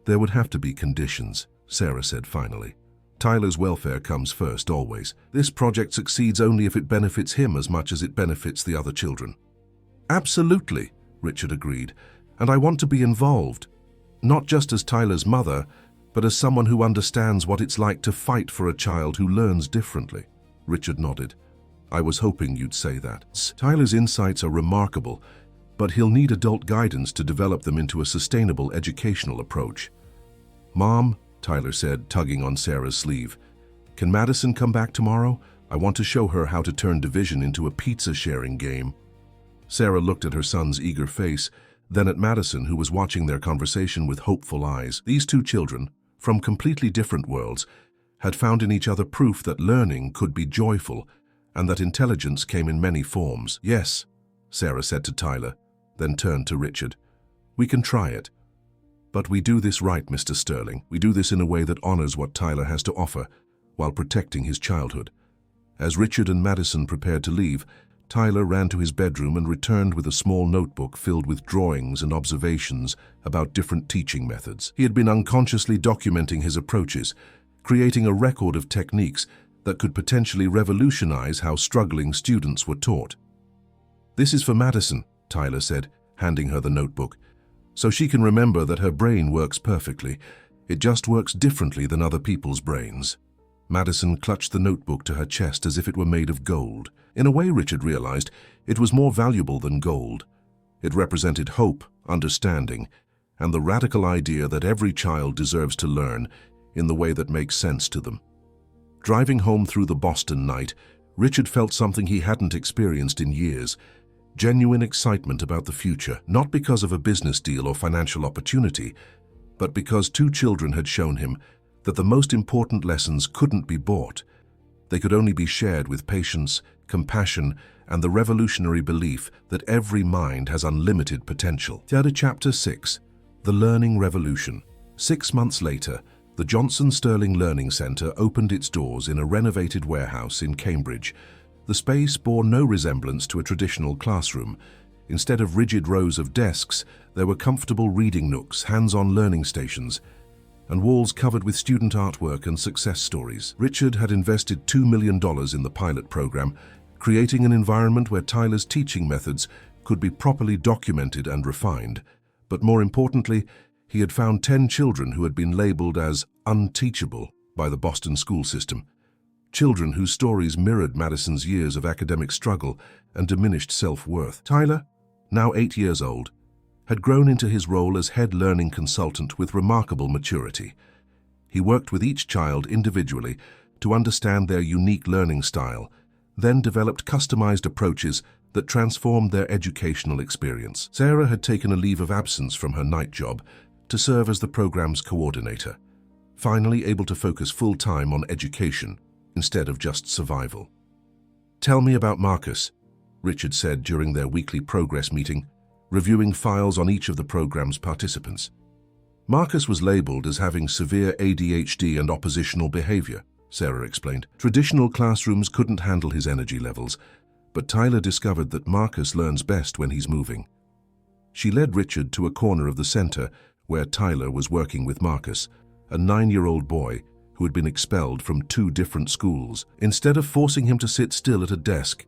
There would have to be conditions, Sarah said finally. Tyler's welfare comes first, always. This project succeeds only if it benefits him as much as it benefits the other children. Absolutely, Richard agreed, and I want to be involved. Not just as Tyler's mother, but as someone who understands what it's like to fight for a child who learns differently. Richard nodded. I was hoping you'd say that. Tyler's insights are remarkable, but he'll need adult guidance to develop them into a sustainable educational approach. Mom, Tyler said, tugging on Sarah's sleeve, can Madison come back tomorrow? I want to show her how to turn division into a pizza-sharing game. Sarah looked at her son's eager face, then at Madison, who was watching their conversation with hopeful eyes. These two children, from completely different worlds, had found in each other proof that learning could be joyful and that intelligence came in many forms. Yes, Sarah said to Tyler, then turned to Richard. We can try it. But we do this right, Mr. Sterling. We do this in a way that honors what Tyler has to offer, while protecting his childhood. As Richard and Madison prepared to leave, Tyler ran to his bedroom and returned with a small notebook filled with drawings and observations about different teaching methods. He had been unconsciously documenting his approaches, creating a record of techniques that could potentially revolutionize how struggling students were taught. This is for Madison, Tyler said, handing her the notebook, so she can remember that her brain works perfectly. It just works differently than other people's brains. Madison clutched the notebook to her chest as if it were made of gold. In a way, Richard realized, it was more valuable than gold. It represented hope, understanding, and the radical idea that every child deserves to learn in the way that makes sense to them. Driving home through the Boston night, Richard felt something he hadn't experienced in years. Genuine excitement about the future, not because of a business deal or financial opportunity, but because two children had shown him that the most important lessons couldn't be bought. They could only be shared with patience, compassion, and the revolutionary belief that every mind has unlimited potential. Chapter 6. The Learning Revolution. 6 months later, the Johnson Sterling Learning Centre opened its doors in a renovated warehouse in Cambridge. The space bore no resemblance to a traditional classroom. Instead of rigid rows of desks, there were comfortable reading nooks, hands-on learning stations, and walls covered with student artwork and success stories. Richard had invested $2 million in the pilot program, creating an environment where Tyler's teaching methods could be properly documented and refined. But more importantly, he had found 10 children who had been labeled as unteachable by the Boston school system. Children whose stories mirrored Madison's years of academic struggle and diminished self-worth. Tyler, now 8 years old, had grown into his role as head learning consultant with remarkable maturity. He worked with each child individually to understand their unique learning style, then developed customized approaches that transformed their educational experience. Sarah had taken a leave of absence from her night job to serve as the program's coordinator, finally able to focus full-time on education instead of just survival. "Tell me about Marcus," Richard said during their weekly progress meeting, reviewing files on each of the program's participants. Marcus was labeled as having severe ADHD and oppositional behavior, Sarah explained. Traditional classrooms couldn't handle his energy levels, but Tyler discovered that Marcus learns best when he's moving. She led Richard to a corner of the center where Tyler was working with Marcus, a 9-year-old boy who had been expelled from 2 different schools. Instead of forcing him to sit still at a desk,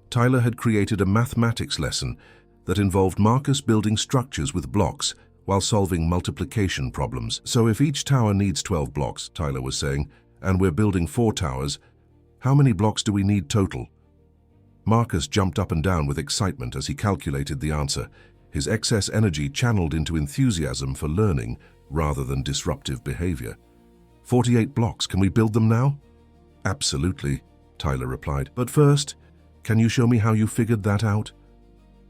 Tyler had created a mathematics lesson that involved Marcus building structures with blocks while solving multiplication problems. "So if each tower needs 12 blocks, Tyler was saying, and we're building 4 towers, how many blocks do we need total?" Marcus jumped up and down with excitement as he calculated the answer, his excess energy channeled into enthusiasm for learning rather than disruptive behavior. 48 blocks, can we build them now?" "Absolutely," Tyler replied. "But first, can you show me how you figured that out?"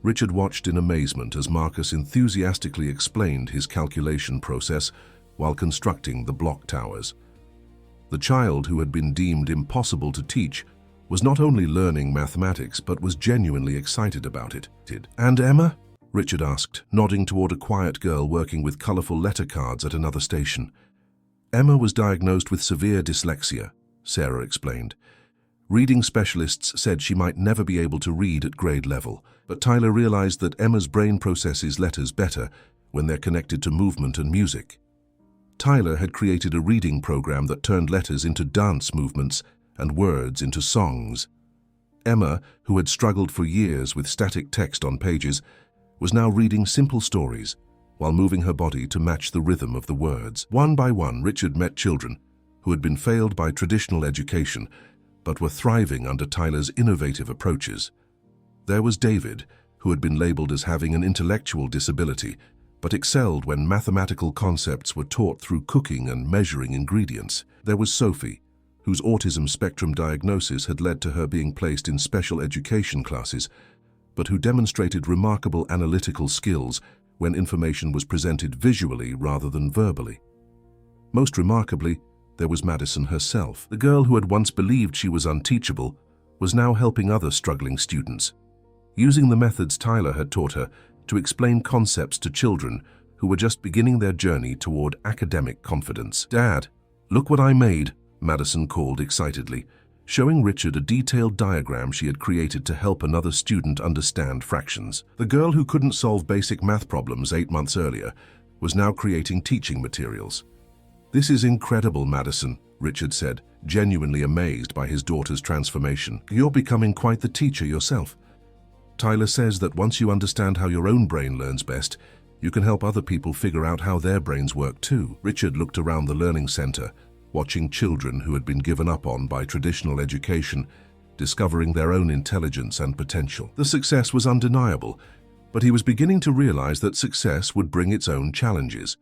Richard watched in amazement as Marcus enthusiastically explained his calculation process while constructing the block towers. The child who had been deemed impossible to teach was not only learning mathematics but was genuinely excited about it. "And Emma?" Richard asked, nodding toward a quiet girl working with colorful letter cards at another station. "Emma was diagnosed with severe dyslexia," Sarah explained. Reading specialists said she might never be able to read at grade level, but Tyler realized that Emma's brain processes letters better when they're connected to movement and music. Tyler had created a reading program that turned letters into dance movements and words into songs. Emma, who had struggled for years with static text on pages, was now reading simple stories while moving her body to match the rhythm of the words. One by one, Richard met children who had been failed by traditional education but were thriving under Tyler's innovative approaches. There was David, who had been labeled as having an intellectual disability, but excelled when mathematical concepts were taught through cooking and measuring ingredients. There was Sophie, whose autism spectrum diagnosis had led to her being placed in special education classes, but who demonstrated remarkable analytical skills when information was presented visually rather than verbally. Most remarkably, there was Madison herself. The girl who had once believed she was unteachable was now helping other struggling students, using the methods Tyler had taught her to explain concepts to children who were just beginning their journey toward academic confidence. "Dad, look what I made," Madison called excitedly, showing Richard a detailed diagram she had created to help another student understand fractions. The girl who couldn't solve basic math problems 8 months earlier was now creating teaching materials. "This is incredible, Madison," Richard said, genuinely amazed by his daughter's transformation. "You're becoming quite the teacher yourself. Tyler says that once you understand how your own brain learns best, you can help other people figure out how their brains work too." Richard looked around the learning center, watching children who had been given up on by traditional education, discovering their own intelligence and potential. The success was undeniable, but he was beginning to realize that success would bring its own challenges.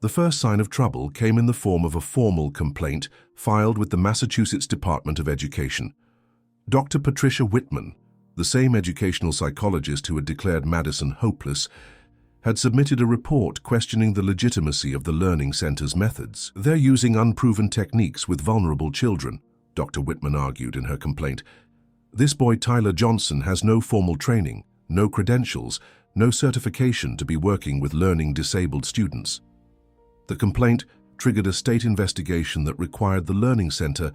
The first sign of trouble came in the form of a formal complaint filed with the Massachusetts Department of Education. Dr. Patricia Whitman, the same educational psychologist who had declared Madison hopeless, had submitted a report questioning the legitimacy of the Learning Center's methods. "They're using unproven techniques with vulnerable children," Dr. Whitman argued in her complaint. This boy Tyler Johnson has no formal training, no credentials, no certification to be working with learning disabled students. The complaint triggered a state investigation that required the Learning Center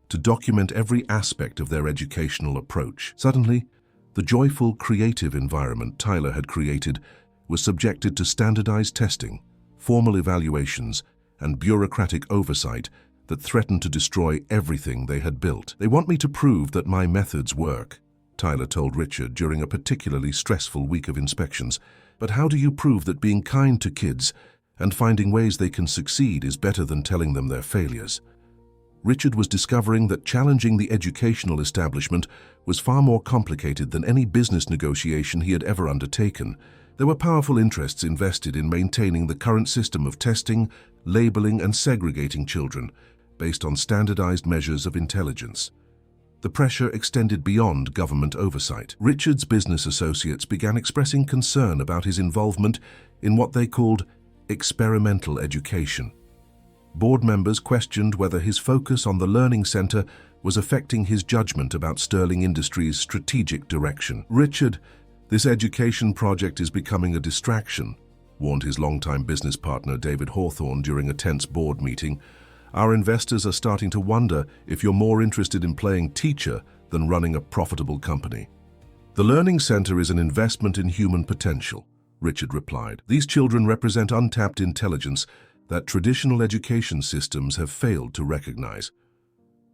to document every aspect of their educational approach. Suddenly, the joyful, creative environment Tyler had created was subjected to standardized testing, formal evaluations, and bureaucratic oversight that threatened to destroy everything they had built. "They want me to prove that my methods work," Tyler told Richard during a particularly stressful week of inspections. "But how do you prove that being kind to kids and finding ways they can succeed is better than telling them they're failures?" Richard was discovering that challenging the educational establishment was far more complicated than any business negotiation he had ever undertaken. There were powerful interests invested in maintaining the current system of testing, labeling, and segregating children based on standardized measures of intelligence. The pressure extended beyond government oversight. Richard's business associates began expressing concern about his involvement in what they called experimental education. Board members questioned whether his focus on the Learning Center was affecting his judgment about Sterling Industries' strategic direction. "Richard, this education project is becoming a distraction," warned his longtime business partner David Hawthorne during a tense board meeting. "Our investors are starting to wonder if you're more interested in playing teacher than running a profitable company." "The Learning Center is an investment in human potential," Richard replied. "These children represent untapped intelligence that traditional education systems have failed to recognize.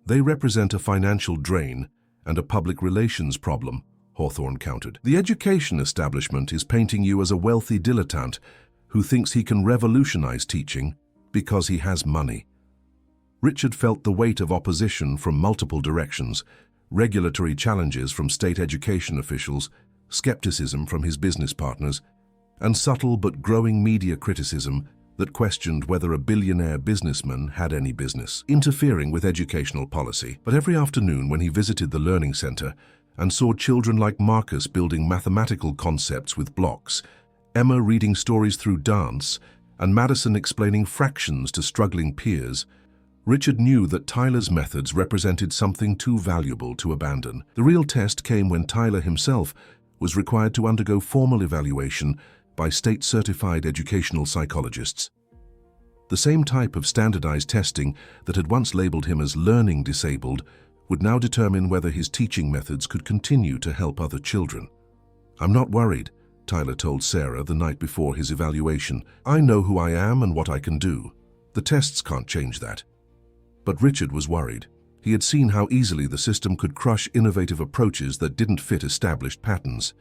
They represent a financial drain and a public relations problem," Hawthorne countered. "The education establishment is painting you as a wealthy dilettante who thinks he can revolutionize teaching because he has money." Richard felt the weight of opposition from multiple directions, regulatory challenges from state education officials, skepticism from his business partners, and subtle but growing media criticism that questioned whether a billionaire businessman had any business interfering with educational policy. But every afternoon when he visited the Learning Center and saw children like Marcus building mathematical concepts with blocks, Emma reading stories through dance, and Madison explaining fractions to struggling peers, Richard knew that Tyler's methods represented something too valuable to abandon. The real test came when Tyler himself was required to undergo formal evaluation by state-certified educational psychologists. The same type of standardized testing that had once labeled him as learning disabled would now determine whether his teaching methods could continue to help other children. "I'm not worried," Tyler told Sarah the night before his evaluation. "I know who I am and what I can do. The tests can't change that." But Richard was worried. He had seen how easily the system could crush innovative approaches that didn't fit established patterns.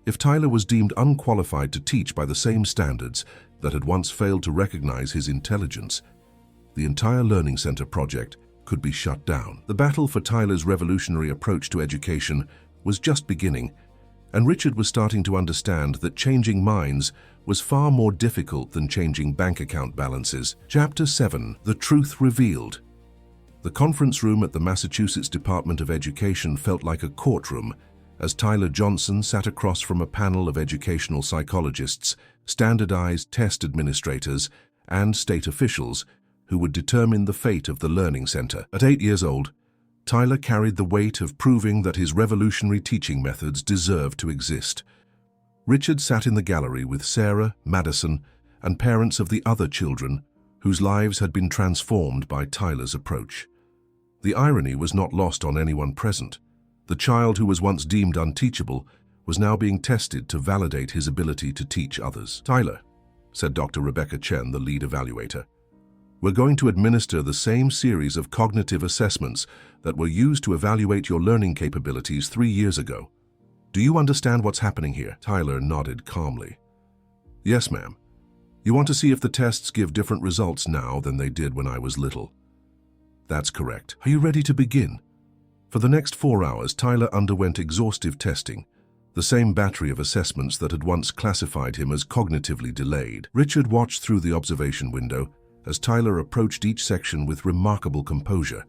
If Tyler was deemed unqualified to teach by the same standards that had once failed to recognize his intelligence, the entire Learning Center project could be shut down. The battle for Tyler's revolutionary approach to education was just beginning, and Richard was starting to understand that changing minds was far more difficult than changing bank account balances. Chapter 7: The Truth Revealed. The conference room at the Massachusetts Department of Education felt like a courtroom as Tyler Johnson sat across from a panel of educational psychologists, standardized test administrators, and state officials who would determine the fate of the Learning Center. At 8 years old, Tyler carried the weight of proving that his revolutionary teaching methods deserved to exist. Richard sat in the gallery with Sarah, Madison, and parents of the other children whose lives had been transformed by Tyler's approach. The irony was not lost on anyone present. The child who was once deemed unteachable was now being tested to validate his ability to teach others. "Tyler," said Dr. Rebecca Chen, the lead evaluator, "we're going to administer the same series of cognitive assessments that were used to evaluate your learning capabilities 3 years ago. Do you understand what's happening here?" Tyler nodded calmly. "Yes, ma'am. You want to see if the tests give different results now than they did when I was little?" "That's correct. Are you ready to begin?" For the next 4 hours, Tyler underwent exhaustive testing, the same battery of assessments that had once classified him as cognitively delayed. Richard watched through the observation window as Tyler approached each section with remarkable composure,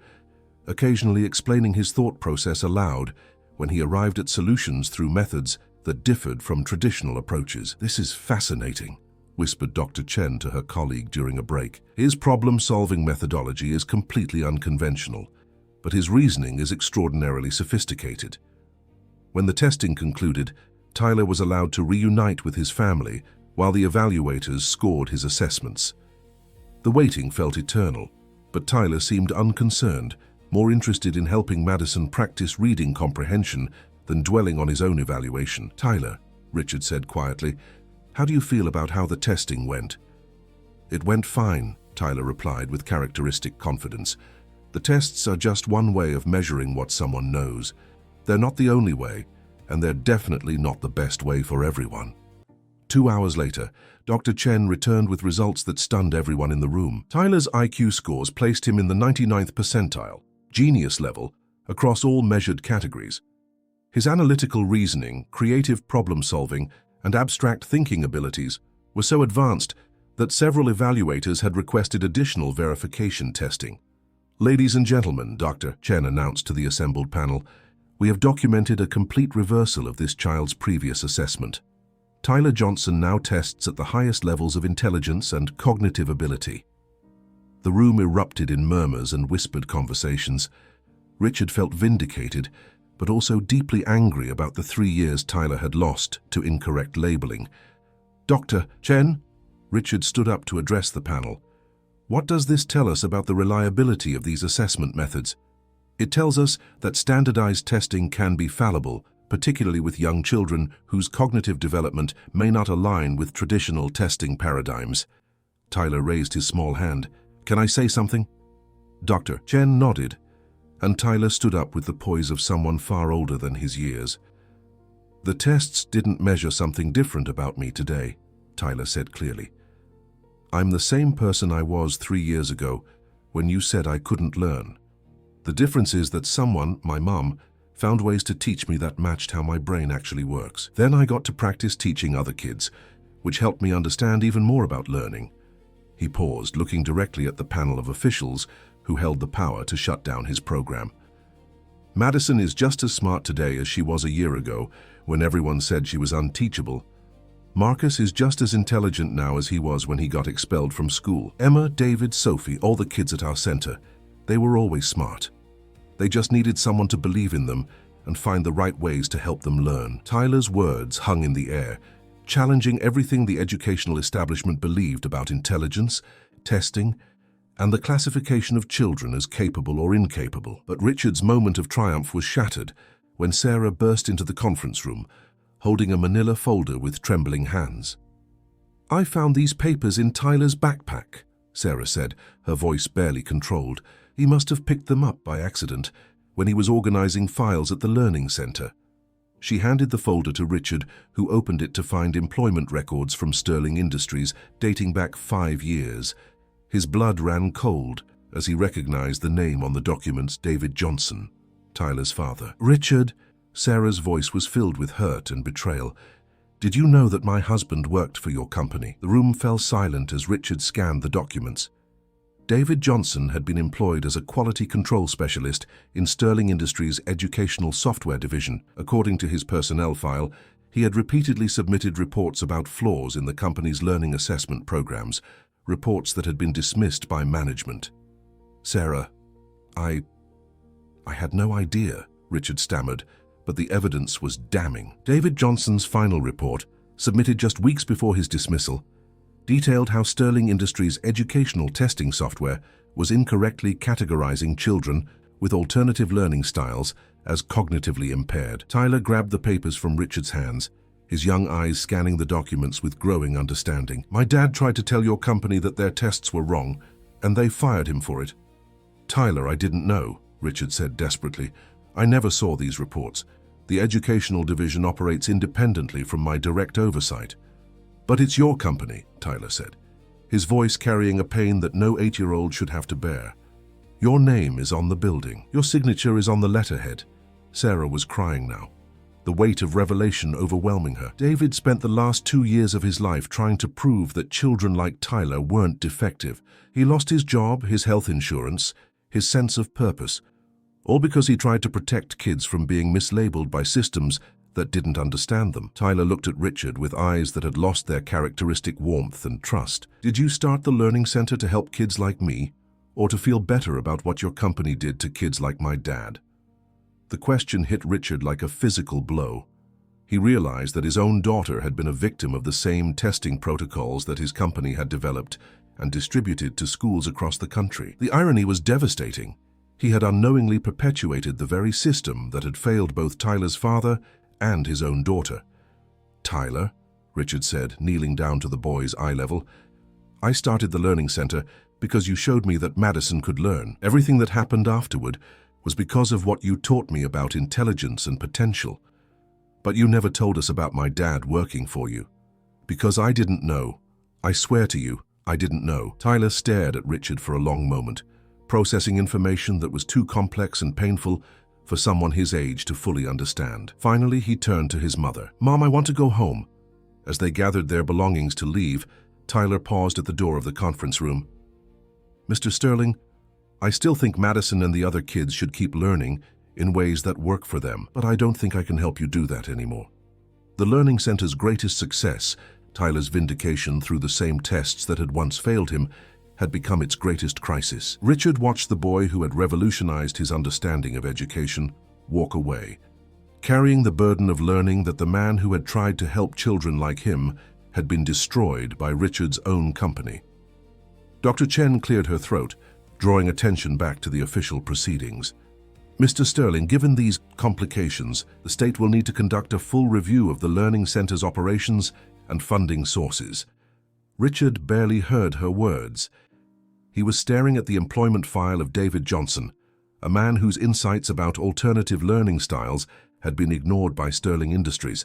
occasionally explaining his thought process aloud when he arrived at solutions through methods that differed from traditional approaches. "This is fascinating," whispered Dr. Chen to her colleague during a break. "His problem-solving methodology is completely unconventional. but his reasoning is extraordinarily sophisticated. When the testing concluded, Tyler was allowed to reunite with his family while the evaluators scored his assessments. The waiting felt eternal, but Tyler seemed unconcerned, more interested in helping Madison practice reading comprehension than dwelling on his own evaluation. "Tyler," Richard said quietly, "how do you feel about how the testing went?" "It went fine," Tyler replied with characteristic confidence. "The tests are just one way of measuring what someone knows. They're not the only way, and they're definitely not the best way for everyone." 2 hours later, Dr. Chen returned with results that stunned everyone in the room. Tyler's IQ scores placed him in the 99th percentile, genius level, across all measured categories. His analytical reasoning, creative problem-solving, and abstract thinking abilities were so advanced that several evaluators had requested additional verification testing. "Ladies and gentlemen," Dr. Chen announced to the assembled panel, "we have documented a complete reversal of this child's previous assessment. Tyler Johnson now tests at the highest levels of intelligence and cognitive ability." The room erupted in murmurs and whispered conversations. Richard felt vindicated, but also deeply angry about the 3 years Tyler had lost to incorrect labeling. "Dr. Chen?" Richard stood up to address the panel. "What does this tell us about the reliability of these assessment methods?" "It tells us that standardized testing can be fallible, particularly with young children whose cognitive development may not align with traditional testing paradigms." Tyler raised his small hand. "Can I say something?" Dr. Chen nodded, and Tyler stood up with the poise of someone far older than his years. "The tests didn't measure something different about me today," Tyler said clearly. "I'm the same person I was 3 years ago when you said I couldn't learn. The difference is that someone, my mom, found ways to teach me that matched how my brain actually works. Then I got to practice teaching other kids, which helped me understand even more about learning." He paused, looking directly at the panel of officials who held the power to shut down his program. "Madison is just as smart today as she was a year ago, when everyone said she was unteachable. Marcus is just as intelligent now as he was when he got expelled from school. Emma, David, Sophie, all the kids at our center, they were always smart. They just needed someone to believe in them and find the right ways to help them learn." Tyler's words hung in the air, challenging everything the educational establishment believed about intelligence, testing, and the classification of children as capable or incapable. But Richard's moment of triumph was shattered when Sarah burst into the conference room, holding a manila folder with trembling hands. "I found these papers in Tyler's backpack," Sarah said, her voice barely controlled. "He must have picked them up by accident when he was organizing files at the Learning Center." She handed the folder to Richard, who opened it to find employment records from Sterling Industries dating back 5 years. His blood ran cold as he recognized the name on the documents: David Johnson, Tyler's father. "Richard," Sarah's voice was filled with hurt and betrayal, "did you know that my husband worked for your company?" The room fell silent as Richard scanned the documents. David Johnson had been employed as a quality control specialist in Sterling Industries' educational software division. According to his personnel file, he had repeatedly submitted reports about flaws in the company's learning assessment programs, reports that had been dismissed by management. "Sarah, I had no idea," Richard stammered, but the evidence was damning. David Johnson's final report, submitted just weeks before his dismissal, detailed how Sterling Industries' educational testing software was incorrectly categorizing children with alternative learning styles as cognitively impaired. Tyler grabbed the papers from Richard's hands, his young eyes scanning the documents with growing understanding. "My dad tried to tell your company that their tests were wrong, and they fired him for it." "Tyler, I didn't know," Richard said desperately. "I never saw these reports. The educational division operates independently from my direct oversight." "But it's your company," Tyler said, his voice carrying a pain that no 8-year-old should have to bear. "Your name is on the building. Your signature is on the letterhead." Sarah was crying now, the weight of revelation overwhelming her. David spent the last 2 years of his life trying to prove that children like Tyler weren't defective. He lost his job, his health insurance, his sense of purpose, all because he tried to protect kids from being mislabeled by systems that didn't understand them. Tyler looked at Richard with eyes that had lost their characteristic warmth and trust. "Did you start the Learning Center to help kids like me, or to feel better about what your company did to kids like my dad? The question hit Richard like a physical blow. He realized that his own daughter had been a victim of the same testing protocols that his company had developed and distributed to schools across the country. The irony was devastating. He had unknowingly perpetuated the very system that had failed both Tyler's father and his own daughter. "Tyler," Richard said, kneeling down to the boy's eye level, "I started the learning center because you showed me that Madison could learn. Everything that happened afterward was because of what you taught me about intelligence and potential. But you never told us about my dad working for you. Because I didn't know. I swear to you, I didn't know." Tyler stared at Richard for a long moment, processing information that was too complex and painful for someone his age to fully understand. Finally, he turned to his mother. "Mom, I want to go home." As they gathered their belongings to leave, Tyler paused at the door of the conference room. "Mr. Sterling, I still think Madison and the other kids should keep learning in ways that work for them, but I don't think I can help you do that anymore." The Learning Center's greatest success, Tyler's vindication through the same tests that had once failed him, had become its greatest crisis. Richard watched the boy who had revolutionized his understanding of education walk away, carrying the burden of learning that the man who had tried to help children like him had been destroyed by Richard's own company. Dr. Chen cleared her throat, drawing attention back to the official proceedings. "Mr. Sterling, given these complications, the state will need to conduct a full review of the Learning Center's operations and funding sources." Richard barely heard her words. He was staring at the employment file of David Johnson, a man whose insights about alternative learning styles had been ignored by Sterling Industries,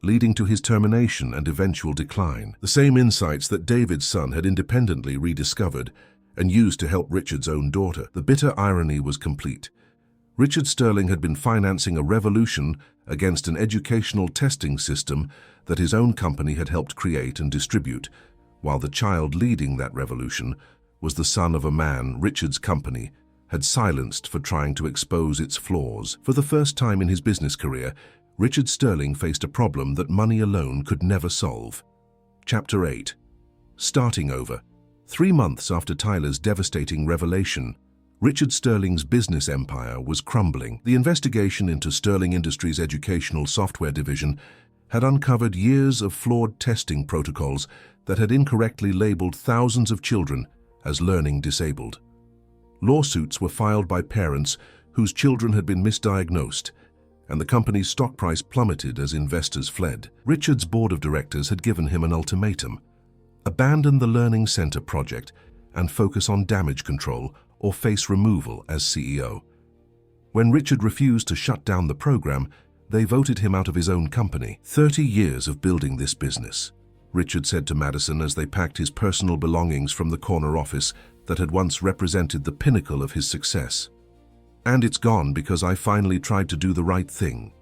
leading to his termination and eventual decline. The same insights that David's son had independently rediscovered and used to help Richard's own daughter. The bitter irony was complete. Richard Sterling had been financing a revolution against an educational testing system that his own company had helped create and distribute, while the child leading that revolution was the son of a man Richard's company had silenced for trying to expose its flaws. For the first time in his business career, Richard Sterling faced a problem that money alone could never solve. Chapter 8. Starting over. 3 months after Tyler's devastating revelation, Richard Sterling's business empire was crumbling. The investigation into Sterling Industries' educational software division had uncovered years of flawed testing protocols that had incorrectly labeled thousands of children as learning disabled. Lawsuits were filed by parents whose children had been misdiagnosed, and the company's stock price plummeted as investors fled. Richard's board of directors had given him an ultimatum: abandon the Learning Center project and focus on damage control or face removal as CEO. When Richard refused to shut down the program, they voted him out of his own company. 30 years of building this business, Richard said to Madison as they packed his personal belongings from the corner office that had once represented the pinnacle of his success. "And it's gone because I finally tried to do the right thing."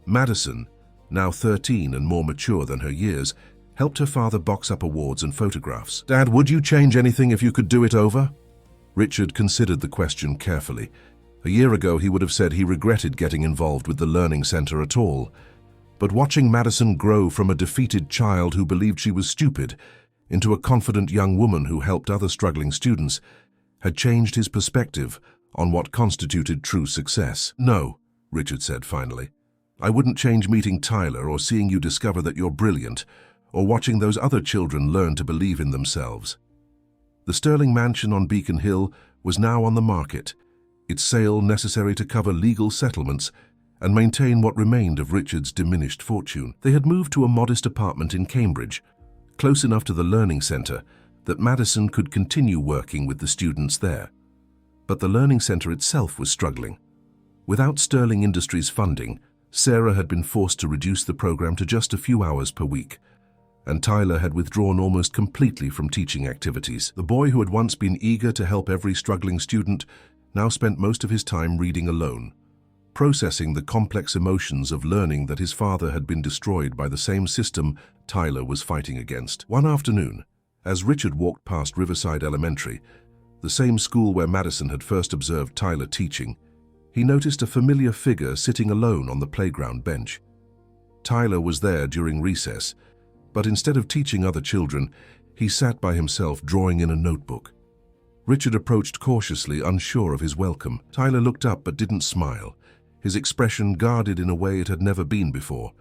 Madison, now 13 and more mature than her years, helped her father box up awards and photographs. "Dad, would you change anything if you could do it over?" Richard considered the question carefully. A year ago, he would have said he regretted getting involved with the Learning Center at all. But watching Madison grow from a defeated child who believed she was stupid into a confident young woman who helped other struggling students had changed his perspective on what constituted true success. "No," Richard said finally. "I wouldn't change meeting Tyler or seeing you discover that you're brilliant or watching those other children learn to believe in themselves." The Sterling mansion on Beacon Hill was now on the market, its sale necessary to cover legal settlements and maintain what remained of Richard's diminished fortune. They had moved to a modest apartment in Cambridge, close enough to the Learning Center that Madison could continue working with the students there. But the Learning Center itself was struggling. Without Sterling Industries funding, Sarah had been forced to reduce the program to just a few hours per week, and Tyler had withdrawn almost completely from teaching activities. The boy who had once been eager to help every struggling student now spent most of his time reading alone, processing the complex emotions of learning that his father had been destroyed by the same system Tyler was fighting against. One afternoon, as Richard walked past Riverside Elementary, the same school where Madison had first observed Tyler teaching, he noticed a familiar figure sitting alone on the playground bench. Tyler was there during recess, but instead of teaching other children, he sat by himself drawing in a notebook. Richard approached cautiously, unsure of his welcome. Tyler looked up but didn't smile, his expression guarded in a way it had never been before.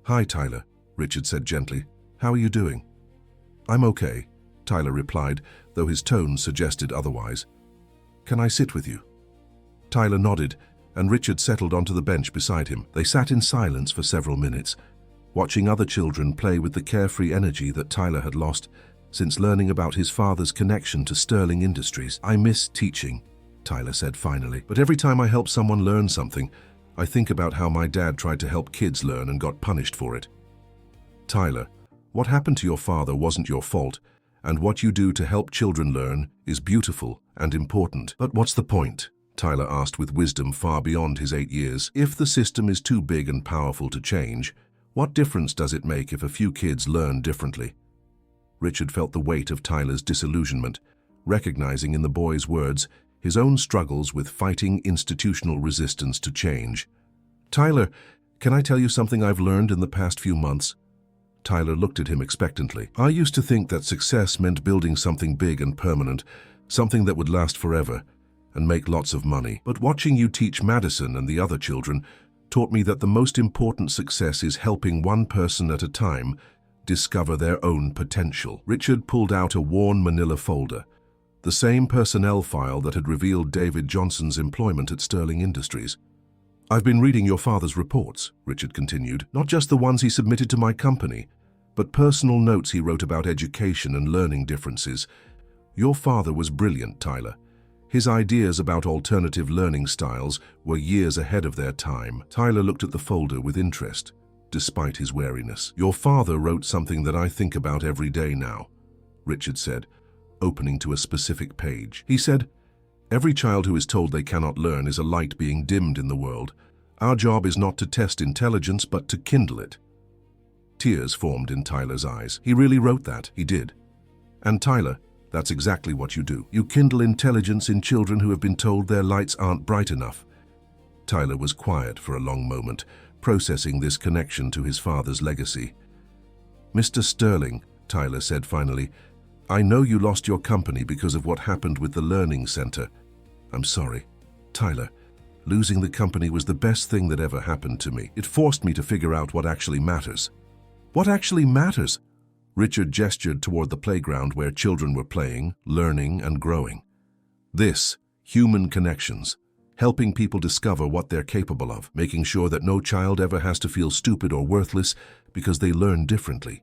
"Hi, Tyler," Richard said gently. "How are you doing?" "I'm okay," Tyler replied, though his tone suggested otherwise. "Can I sit with you?" Tyler nodded, and Richard settled onto the bench beside him. They sat in silence for several minutes, watching other children play with the carefree energy that Tyler had lost since learning about his father's connection to Sterling Industries. "I miss teaching," Tyler said finally. "But every time I help someone learn something, I think about how my dad tried to help kids learn and got punished for it." "Tyler, what happened to your father wasn't your fault, and what you do to help children learn is beautiful and important." "But what's the point?" Tyler asked with wisdom far beyond his 8 years. "If the system is too big and powerful to change, what difference does it make if a few kids learn differently?" Richard felt the weight of Tyler's disillusionment, recognizing in the boy's words his own struggles with fighting institutional resistance to change. "Tyler, can I tell you something I've learned in the past few months?" Tyler looked at him expectantly. "I used to think that success meant building something big and permanent, something that would last forever and make lots of money. But watching you teach Madison and the other children taught me that the most important success is helping one person at a time discover their own potential." Richard pulled out a worn manila folder, the same personnel file that had revealed David Johnson's employment at Sterling Industries. "I've been reading your father's reports," Richard continued, "not just the ones he submitted to my company, but personal notes he wrote about education and learning differences. Your father was brilliant, Tyler. His ideas about alternative learning styles were years ahead of their time." Tyler looked at the folder with interest, despite his wariness. "Your father wrote something that I think about every day now," Richard said, opening to a specific page. He said, "Every child who is told they cannot learn is a light being dimmed in the world. Our job is not to test intelligence, but to kindle it." Tears formed in Tyler's eyes. He really wrote that. He did. "And Tyler, that's exactly what you do. You kindle intelligence in children who have been told their lights aren't bright enough." Tyler was quiet for a long moment, processing this connection to his father's legacy. "Mr. Sterling," Tyler said finally, "I know you lost your company because of what happened with the Learning Center. I'm sorry. Tyler, losing the company was the best thing that ever happened to me. It forced me to figure out what actually matters." "What actually matters?" Richard gestured toward the playground where children were playing, learning, and growing. "This, human connections, helping people discover what they're capable of, making sure that no child ever has to feel stupid or worthless because they learn differently."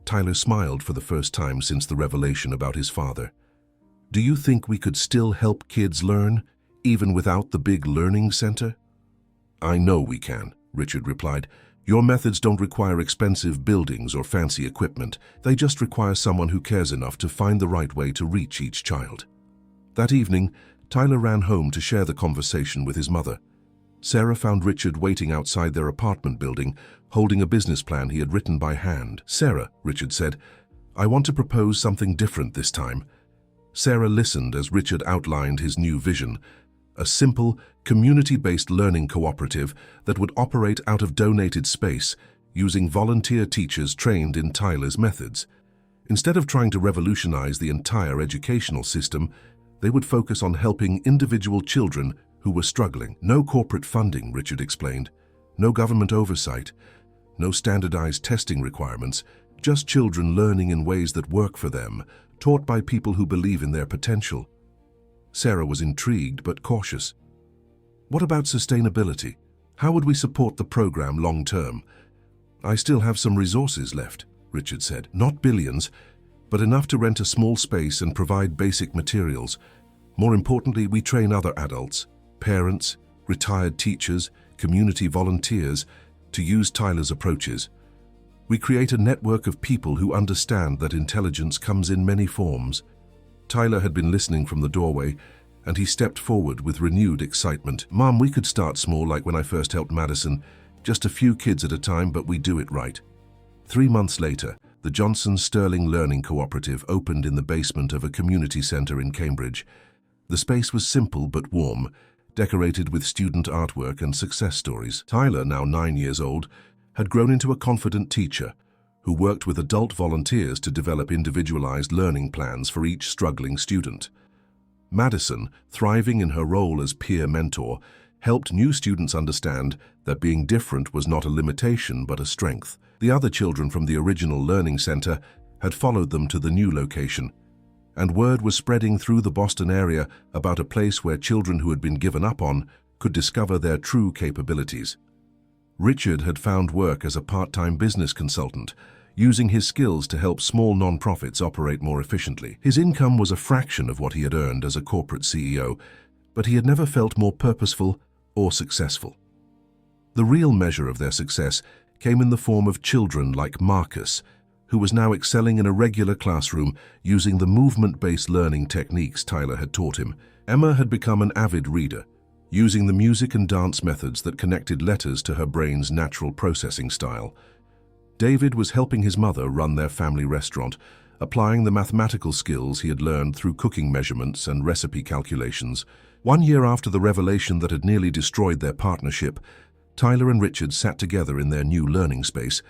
Tyler smiled for the first time since the revelation about his father. "Do you think we could still help kids learn, even without the big learning center?" "I know we can," Richard replied. "Your methods don't require expensive buildings or fancy equipment. They just require someone who cares enough to find the right way to reach each child." That evening, Tyler ran home to share the conversation with his mother. Sarah found Richard waiting outside their apartment building, holding a business plan he had written by hand. "Sarah," Richard said, "I want to propose something different this time." Sarah listened as Richard outlined his new vision, a simple, community-based learning cooperative that would operate out of donated space, using volunteer teachers trained in Tyler's methods. Instead of trying to revolutionize the entire educational system, they would focus on helping individual children who were struggling. "No corporate funding," Richard explained. "No government oversight. No standardized testing requirements. Just children learning in ways that work for them, taught by people who believe in their potential." Sarah was intrigued but cautious. "What about sustainability? How would we support the program long term?" "I still have some resources left," Richard said. "Not billions, but enough to rent a small space and provide basic materials. More importantly, we train other adults, parents, retired teachers, community volunteers to use Tyler's approaches. We create a network of people who understand that intelligence comes in many forms." Tyler had been listening from the doorway, and he stepped forward with renewed excitement. "Mom, we could start small like when I first helped Madison, just a few kids at a time, but we do it right." 3 months later, the Johnson Sterling Learning Cooperative opened in the basement of a community center in Cambridge. The space was simple but warm, decorated with student artwork and success stories. Tyler, now 9 years old, had grown into a confident teacher who worked with adult volunteers to develop individualized learning plans for each struggling student. Madison, thriving in her role as peer mentor, helped new students understand that being different was not a limitation but a strength. The other children from the original learning center had followed them to the new location, and word was spreading through the Boston area about a place where children who had been given up on could discover their true capabilities. Richard had found work as a part-time business consultant, using his skills to help small nonprofits operate more efficiently. His income was a fraction of what he had earned as a corporate CEO, but he had never felt more purposeful or successful. The real measure of their success came in the form of children like Marcus, who was now excelling in a regular classroom using the movement-based learning techniques Tyler had taught him. Emma had become an avid reader, using the music and dance methods that connected letters to her brain's natural processing style. David was helping his mother run their family restaurant, applying the mathematical skills he had learned through cooking measurements and recipe calculations. 1 year after the revelation that had nearly destroyed their partnership, Tyler and Richard sat together in their new learning space,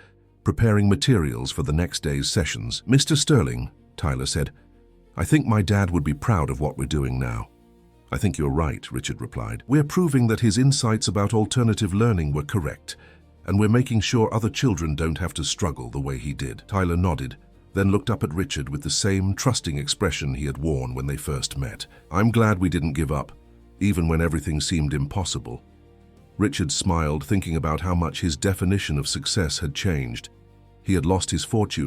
preparing materials for the next day's sessions. "Mr. Sterling," Tyler said, "I think my dad would be proud of what we're doing now." "I think you're right," Richard replied. "We're proving that his insights about alternative learning were correct, and we're making sure other children don't have to struggle the way he did." Tyler nodded, then looked up at Richard with the same trusting expression he had worn when they first met. "I'm glad we didn't give up, even when everything seemed impossible." Richard smiled, thinking about how much his definition of success had changed. He had lost his fortune